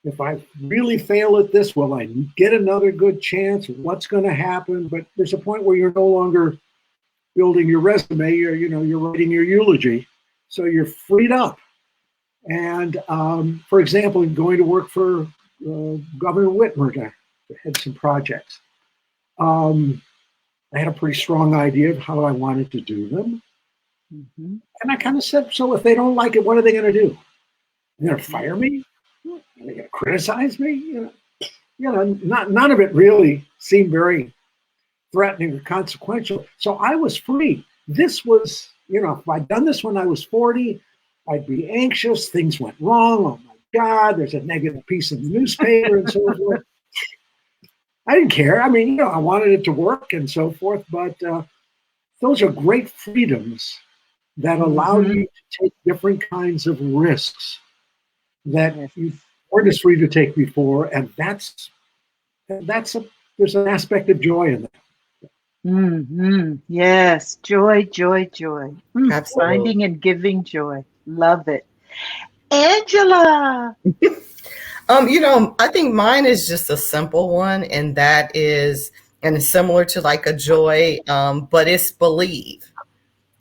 if I really fail at this, will I get another good chance? What's going to happen? But there's a point where you're no longer building your resume, you're writing your eulogy. So you're freed up. And for example, going to work for Governor Whitmer to head some projects. I had a pretty strong idea of how I wanted to do them. Mm-hmm. And I kind of said, so if they don't like it, what are they going to do? They're going to fire me? Are they going to criticize me? None of it really seemed very threatening or consequential. So I was free. This was, if I'd done this when I was 40, I'd be anxious. Things went wrong. Oh my God, there's a negative piece in the newspaper and so forth. I didn't care. I mean, I wanted it to work and so forth, but those are great freedoms that allow you to take different kinds of risks that you weren't as free to take before. And there's an aspect of joy in that. Mm-hmm. Yes, joy. Absolutely. Finding and giving joy. Love it. Angela. I think mine is just a simple one, and that is, and it's similar to like a joy, but it's believe.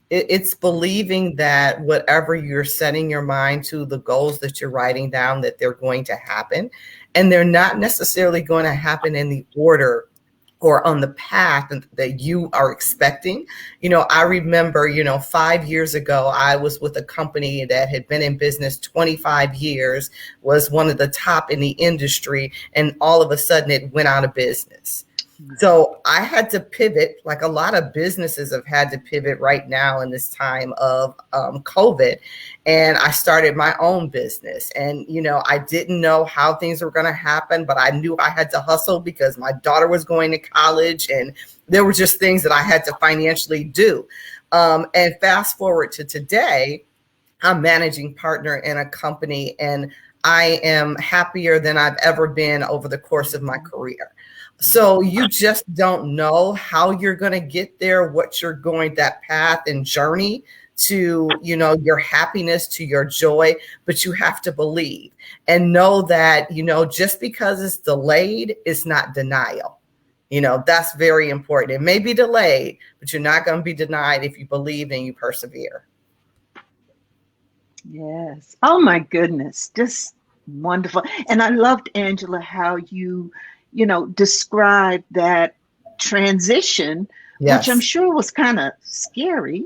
It's believing that whatever you're setting your mind to, the goals that you're writing down, that they're going to happen, and they're not necessarily going to happen in the order or on the path that you are expecting. I remember, 5 years ago, I was with a company that had been in business 25 years, was one of the top in the industry, and all of a sudden it went out of business. So I had to pivot, like a lot of businesses have had to pivot right now in this time of COVID. And I started my own business. And, I didn't know how things were going to happen, but I knew I had to hustle because my daughter was going to college and there were just things that I had to financially do. And fast forward to today, I'm managing partner in a company and I am happier than I've ever been over the course of my career. So you just don't know how you're going to get there, that path and journey to, your happiness, to your joy, but you have to believe and know that, just because it's delayed, it's not denial. That's very important. It may be delayed, but you're not going to be denied if you believe and you persevere. Yes. Oh my goodness. Just wonderful. And I loved, Angela, how you describe that transition, yes, which I'm sure was kind of scary.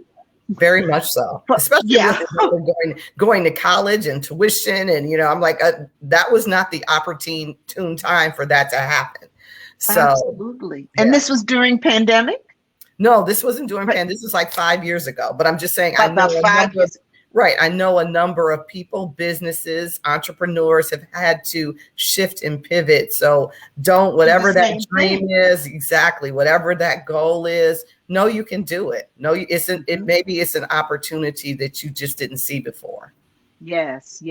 Very much so, but, especially with going to college and tuition. And, I'm like, that was not the opportune time for that to happen. So, absolutely. And this was during pandemic? No, this wasn't during pandemic. This was like 5 years ago. But I'm just saying, about 5 years. Right. I know a number of people, businesses, entrepreneurs have had to shift and pivot. So whatever that dream is, exactly, whatever that goal is, know you can do it. No, maybe it's an opportunity that you just didn't see before. Yes.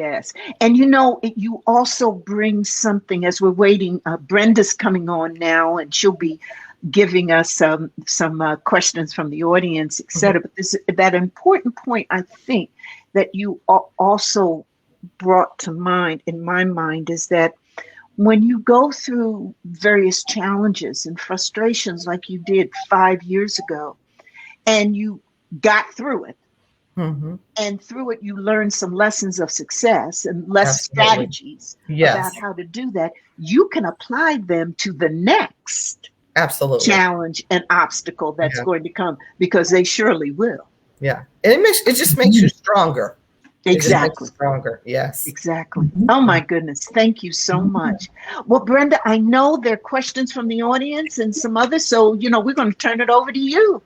And you also bring something as we're waiting. Brenda's coming on now and she'll be giving us some questions from the audience, et cetera. But that important point, I think, that you also brought to mind in my mind is that when you go through various challenges and frustrations like you did 5 years ago, and you got through it, and through it you learned some lessons of success and strategies about how to do that, you can apply them to the next challenge and obstacle that's going to come, because they surely will. Yeah. And it just makes you stronger. Exactly. Stronger. Yes. Exactly. Oh my goodness. Thank you so much. Well, Brenda, I know there are questions from the audience and some others, so we're going to turn it over to you.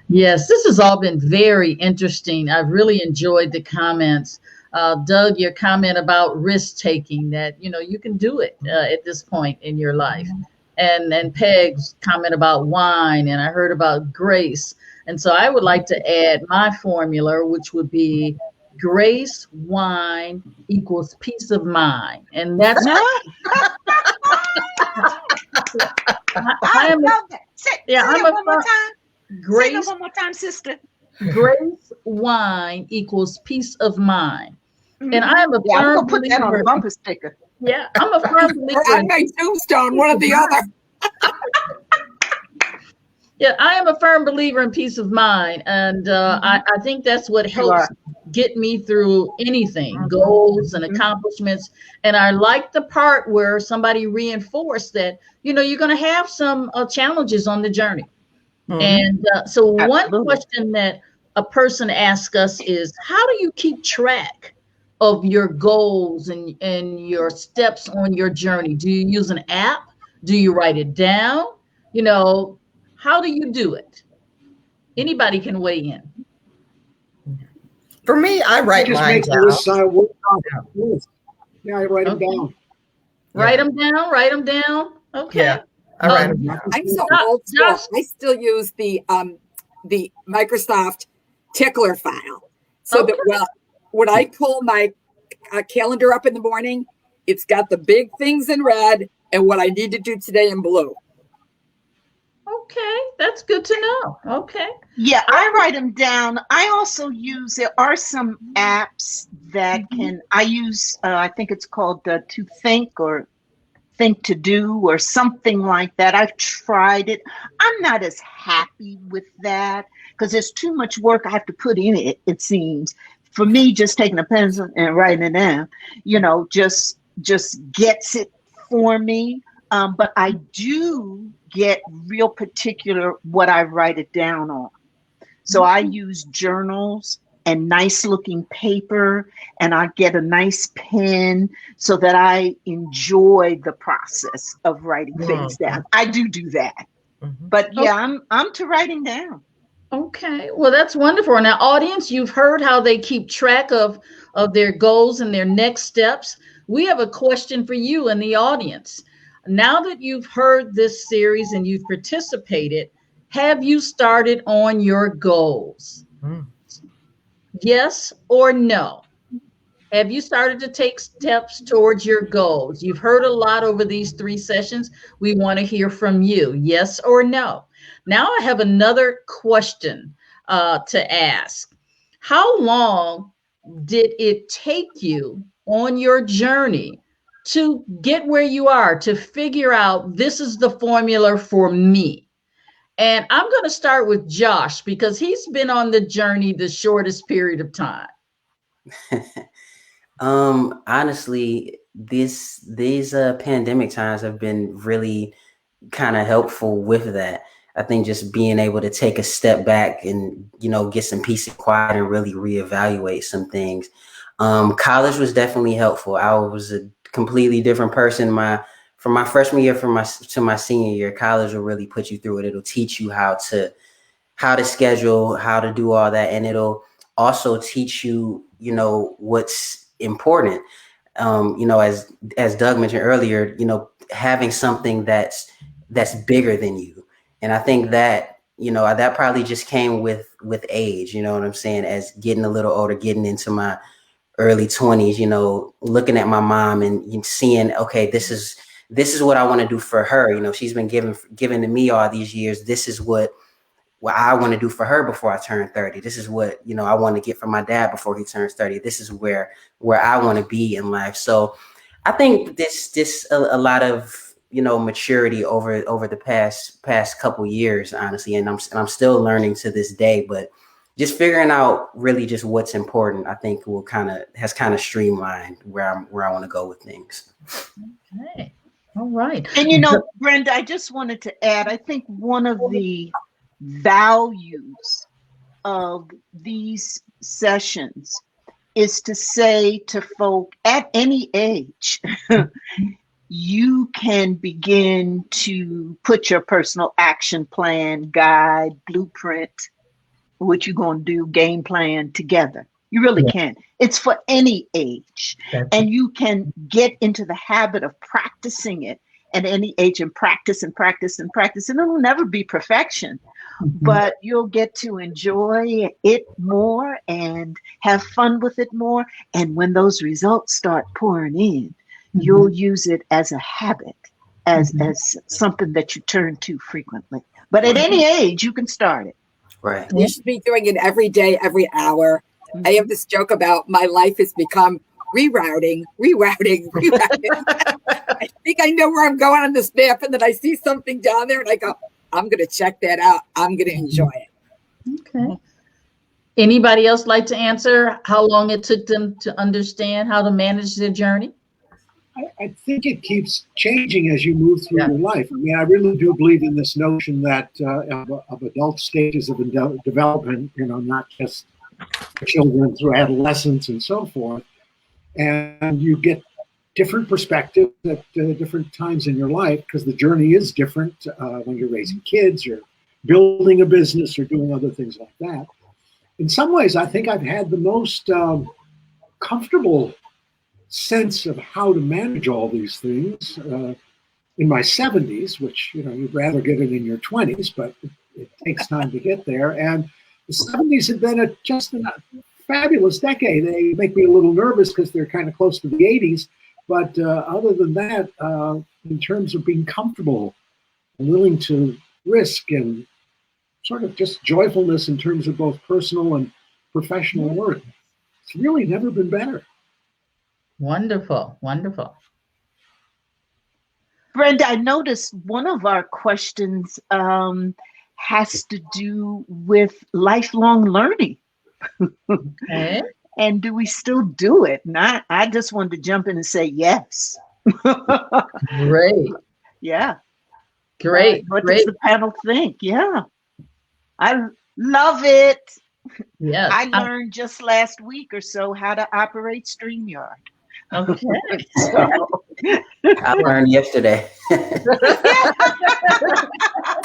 Yes, this has all been very interesting. I've really enjoyed the comments. Doug, your comment about risk taking, that you can do it at this point in your life. And Peg's comment about wine, and I heard about grace. And so I would like to add my formula, which would be grace, wine equals peace of mind. And that's I love that. Say it one more time. Grace, say it one more time, sister. Grace, wine equals peace of mind. And I am a firm I'm gonna put that on a bumper sticker. Yeah, I'm a firm believer. On my tombstone, one or the other. Yeah, I am a firm believer in peace of mind, and I think that's what helps get me through anything, goals and accomplishments. And I like the part where somebody reinforced that, you're going to have some challenges on the journey. And so one question that a person asks us is, how do you keep track of your goals and your steps on your journey? Do you use an app? Do you write it down? How do you do it? Anybody can weigh in. For me, I write mine down. Yeah, I write them down. Write them down. Write them down. Okay. Yeah, I write them down. I'm so old school. I still use the Microsoft Tickler file, so that when I pull my calendar up in the morning, it's got the big things in red and what I need to do today in blue. Okay, that's good to know. Okay. Yeah, I write them down. I also there are some apps that I use, I think it's called To Think or Think to Do or something like that. I've tried it. I'm not as happy with that because there's too much work I have to put in it, it seems. For me, just taking a pencil and writing it down, just gets it for me. But I do get real particular what I write it down on. So I use journals and nice looking paper, and I get a nice pen so that I enjoy the process of writing things down. I do that. But yeah, I'm to writing down. Okay, well, that's wonderful. Now, audience, you've heard how they keep track of their goals and their next steps. We have a question for you in the audience. Now that you've heard this series and you've participated, have you started on your goals? Yes or no? Have you started to take steps towards your goals? You've heard a lot over these 3 sessions. We want to hear from you. Yes or no? Now I have another question to ask. How long did it take you on your journey to get where you are, to figure out this is the formula for me? And I'm going to start with Josh because he's been on the journey the shortest period of time. Honestly, these pandemic times have been really kind of helpful with that. I think just being able to take a step back and, get some peace and quiet and really reevaluate some things. College was definitely helpful. I was a completely different person from my freshman year to my senior year. College will really put you through it. It'll teach you how to schedule, how to do all that. And it'll also teach you, what's important. As Doug mentioned earlier, having something that's bigger than you. And I think that, that probably just came with age, you know what I'm saying? As getting a little older, getting into my early 20s, looking at my mom and seeing, okay, this is what I want to do for her. She's been given to me all these years. This is what I want to do for her before I turn 30. This is what, I want to get from my dad before he turns 30. This is where I want to be in life. So I think this a lot of, maturity over the past couple years, honestly. And I'm still learning to this day, but just figuring out really just what's important, I think has kind of streamlined where I want to go with things. Okay. All right. And Brenda, I just wanted to add, I think one of the values of these sessions is to say to folk at any age, you can begin to put your personal action plan, guide, blueprint, what you're going to do, game plan together. You really can. It's for any age. And you can get into the habit of practicing it at any age and practice and practice and practice. And it'll never be perfection, but you'll get to enjoy it more and have fun with it more. And when those results start pouring in, you'll use it as a habit, as something that you turn to frequently. But at any age, you can start it. Right. You should be doing it every day, every hour. I have this joke about my life has become rerouting. I think I know where I'm going on this map, and then I see something down there, and I go, I'm going to check that out. I'm going to enjoy it. Okay. Anybody else like to answer how long it took them to understand how to manage their journey? I think it keeps changing as you move through your life. I mean, I really do believe in this notion that of adult stages of development, not just children through adolescence and so forth. And you get different perspectives at different times in your life because the journey is different when you're raising kids, you're building a business, or doing other things like that. In some ways, I think I've had the most comfortable sense of how to manage all these things in my 70s, which, you'd rather get it in your 20s, but it takes time to get there. And the 70s have been just a fabulous decade. They make me a little nervous because they're kind of close to the 80s. But other than that, in terms of being comfortable and willing to risk and sort of just joyfulness in terms of both personal and professional work, it's really never been better. Wonderful, wonderful. Brenda, I noticed one of our questions has to do with lifelong learning. Okay. And do we still do it? And I just wanted to jump in and say yes. Great. Yeah. Great. What Great. does the panel think? Yeah. I love it. Yes. I learned just last week or so how to operate StreamYard. Okay. I learned yesterday.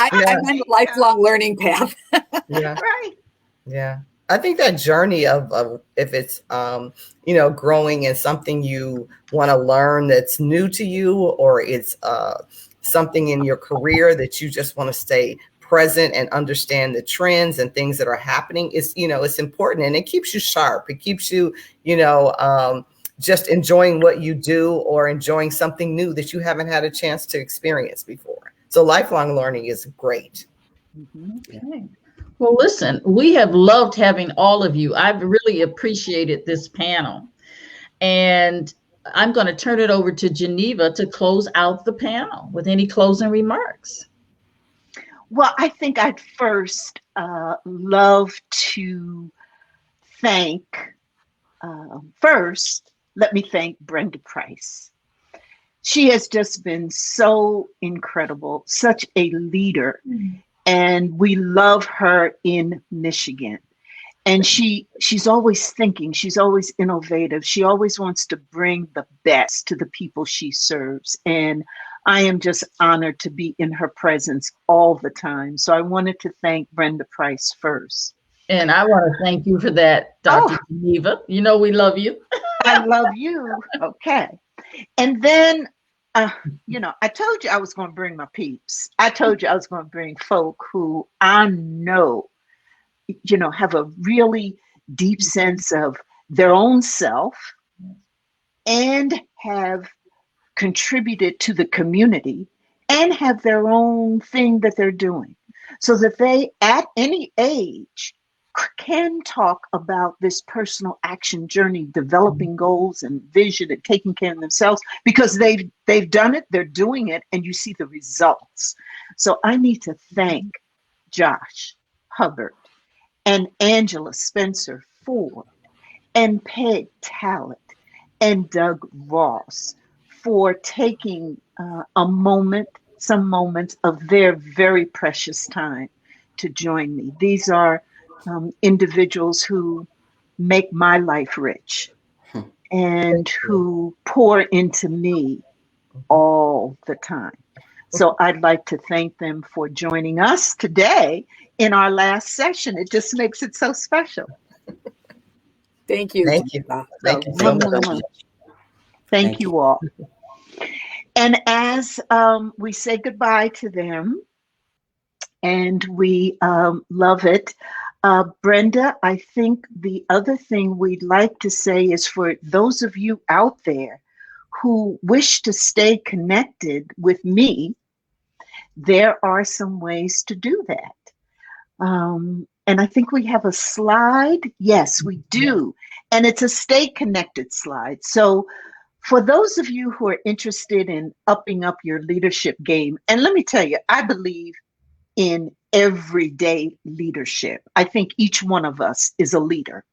I'm on a lifelong learning path. Yeah. Right. Yeah. I think that journey of if it's, growing in something you want to learn that's new to you, or it's something in your career that you just want to stay present and understand the trends and things that are happening, it's important, and it keeps you sharp. It keeps you, just enjoying what you do, or enjoying something new that you haven't had a chance to experience before. So lifelong learning is great. Okay. Well, listen, we have loved having all of you. I've really appreciated this panel. And I'm going to turn it over to Geneva to close out the panel with any closing remarks. Well, I think I'd first love to thank, let me thank Brenda Price. She has just been so incredible, such a leader. And we love her in Michigan. And she's always thinking, she's always innovative. She always wants to bring the best to the people she serves. And I am just honored to be in her presence all the time. So I wanted to thank Brenda Price first. And I want to thank you for that, Dr. Geneva. You know we love you. I love you. Okay. And then, I told you I was going to bring my peeps. I told you I was going to bring folk who I know, have a really deep sense of their own self and have contributed to the community and have their own thing that they're doing, so that they, at any age, can talk about this personal action journey, developing goals and vision and taking care of themselves, because they've done it, they're doing it, and you see the results. So I need to thank Josh Hubbard and Angela Spencer Ford and Peg Talent and Doug Ross for taking some moments of their very precious time to join me. These are individuals who make my life rich and who pour into me all the time. So I'd like to thank them for joining us today in our last session. It just makes it so special. Thank you. Thank you. Thank you so much. Thank you all. And as we say goodbye to them, and we love it, Brenda, I think the other thing we'd like to say is, for those of you out there who wish to stay connected with me, there are some ways to do that. And I think we have a slide. Yes, we do. And it's a stay connected slide. So for those of you who are interested in upping up your leadership game, and let me tell you, I believe in everyday leadership. I think each one of us is a leader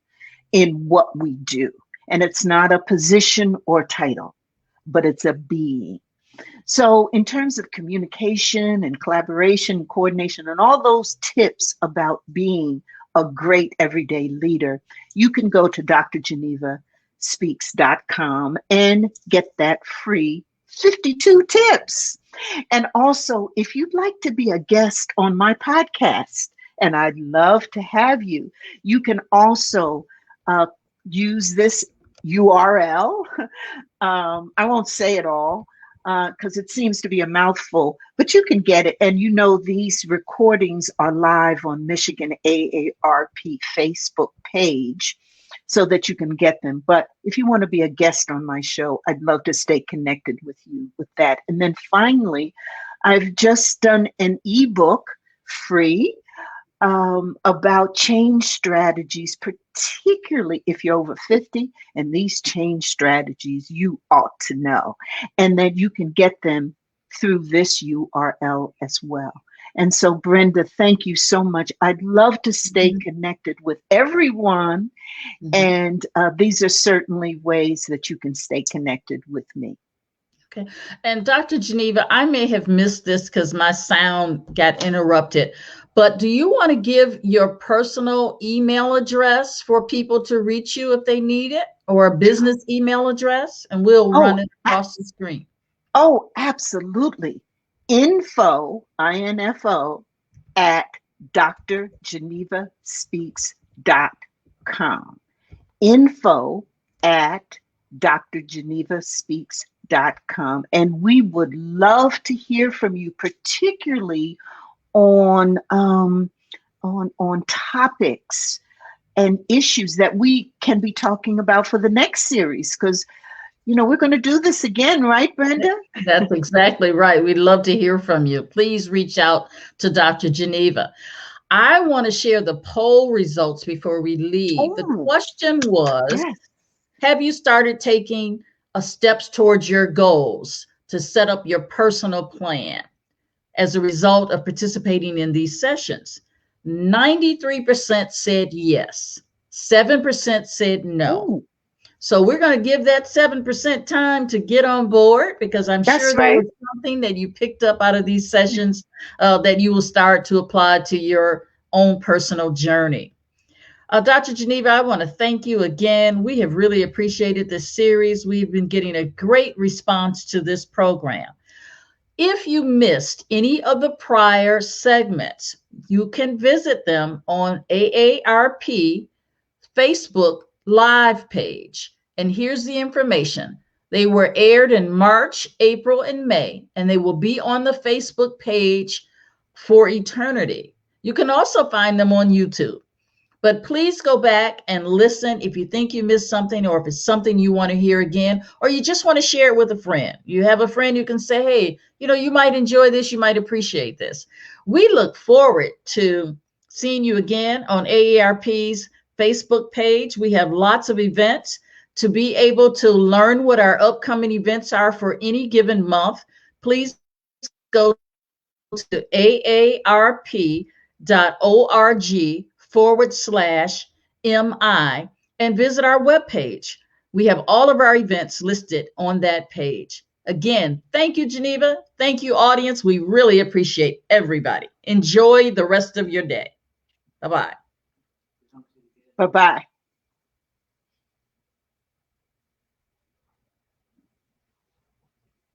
in what we do. And it's not a position or title, but it's a being. So in terms of communication and collaboration, coordination, and all those tips about being a great everyday leader, you can go to drgenevaspeaks.com and get that free 52 tips. And also, if you'd like to be a guest on my podcast, and I'd love to have you, you can also use this URL. I won't say it all because it seems to be a mouthful, but you can get it. And you know, these recordings are live on Michigan AARP Facebook page so that you can get them. But if you want to be a guest on my show, I'd love to stay connected with you with that. And then finally, I've just done an ebook free about change strategies, particularly if you're over 50, and these change strategies you ought to know, and that you can get them through this URL as well. And so, Brenda, thank you so much. I'd love to stay connected with everyone, and these are certainly ways that you can stay connected with me. Okay. And Dr. Geneva, I may have missed this because my sound got interrupted, but do you want to give your personal email address for people to reach you if they need it, or a business email address? And we'll run it across the screen. Oh, absolutely. Info, I-N-F-O, at drgenevaspeaks.com. Info at drgenevaspeaks.com. And we would love to hear from you, particularly on topics and issues that we can be talking about for the next series, because we're going to do this again, right, Brenda? That's exactly right. We'd love to hear from you. Please reach out to Dr. Geneva. I want to share the poll results before we leave. The question was, have you started taking steps towards your goals to set up your personal plan as a result of participating in these sessions? 93% said yes. 7% said no. Ooh. So we're going to give that 7% time to get on board, because I'm sure there was something that you picked up out of these sessions that you will start to apply to your own personal journey. Dr. Geneva, I want to thank you again. We have really appreciated this series. We've been getting a great response to this program. If you missed any of the prior segments, you can visit them on AARP Facebook Live page. And here's the information. They were aired in March, April, and May, and they will be on the Facebook page for eternity. You can also find them on YouTube. But please go back and listen if you think you missed something, or if it's something you want to hear again, or you just want to share it with a friend. You have a friend you can say, hey, you might enjoy this, you might appreciate this. We look forward to seeing you again on AARP's Facebook page. We have lots of events. To be able to learn what our upcoming events are for any given month, please go to aarp.org/MI and visit our webpage. We have all of our events listed on that page. Again, thank you, Geneva. Thank you, audience. We really appreciate everybody. Enjoy the rest of your day. Bye-bye. Bye-bye.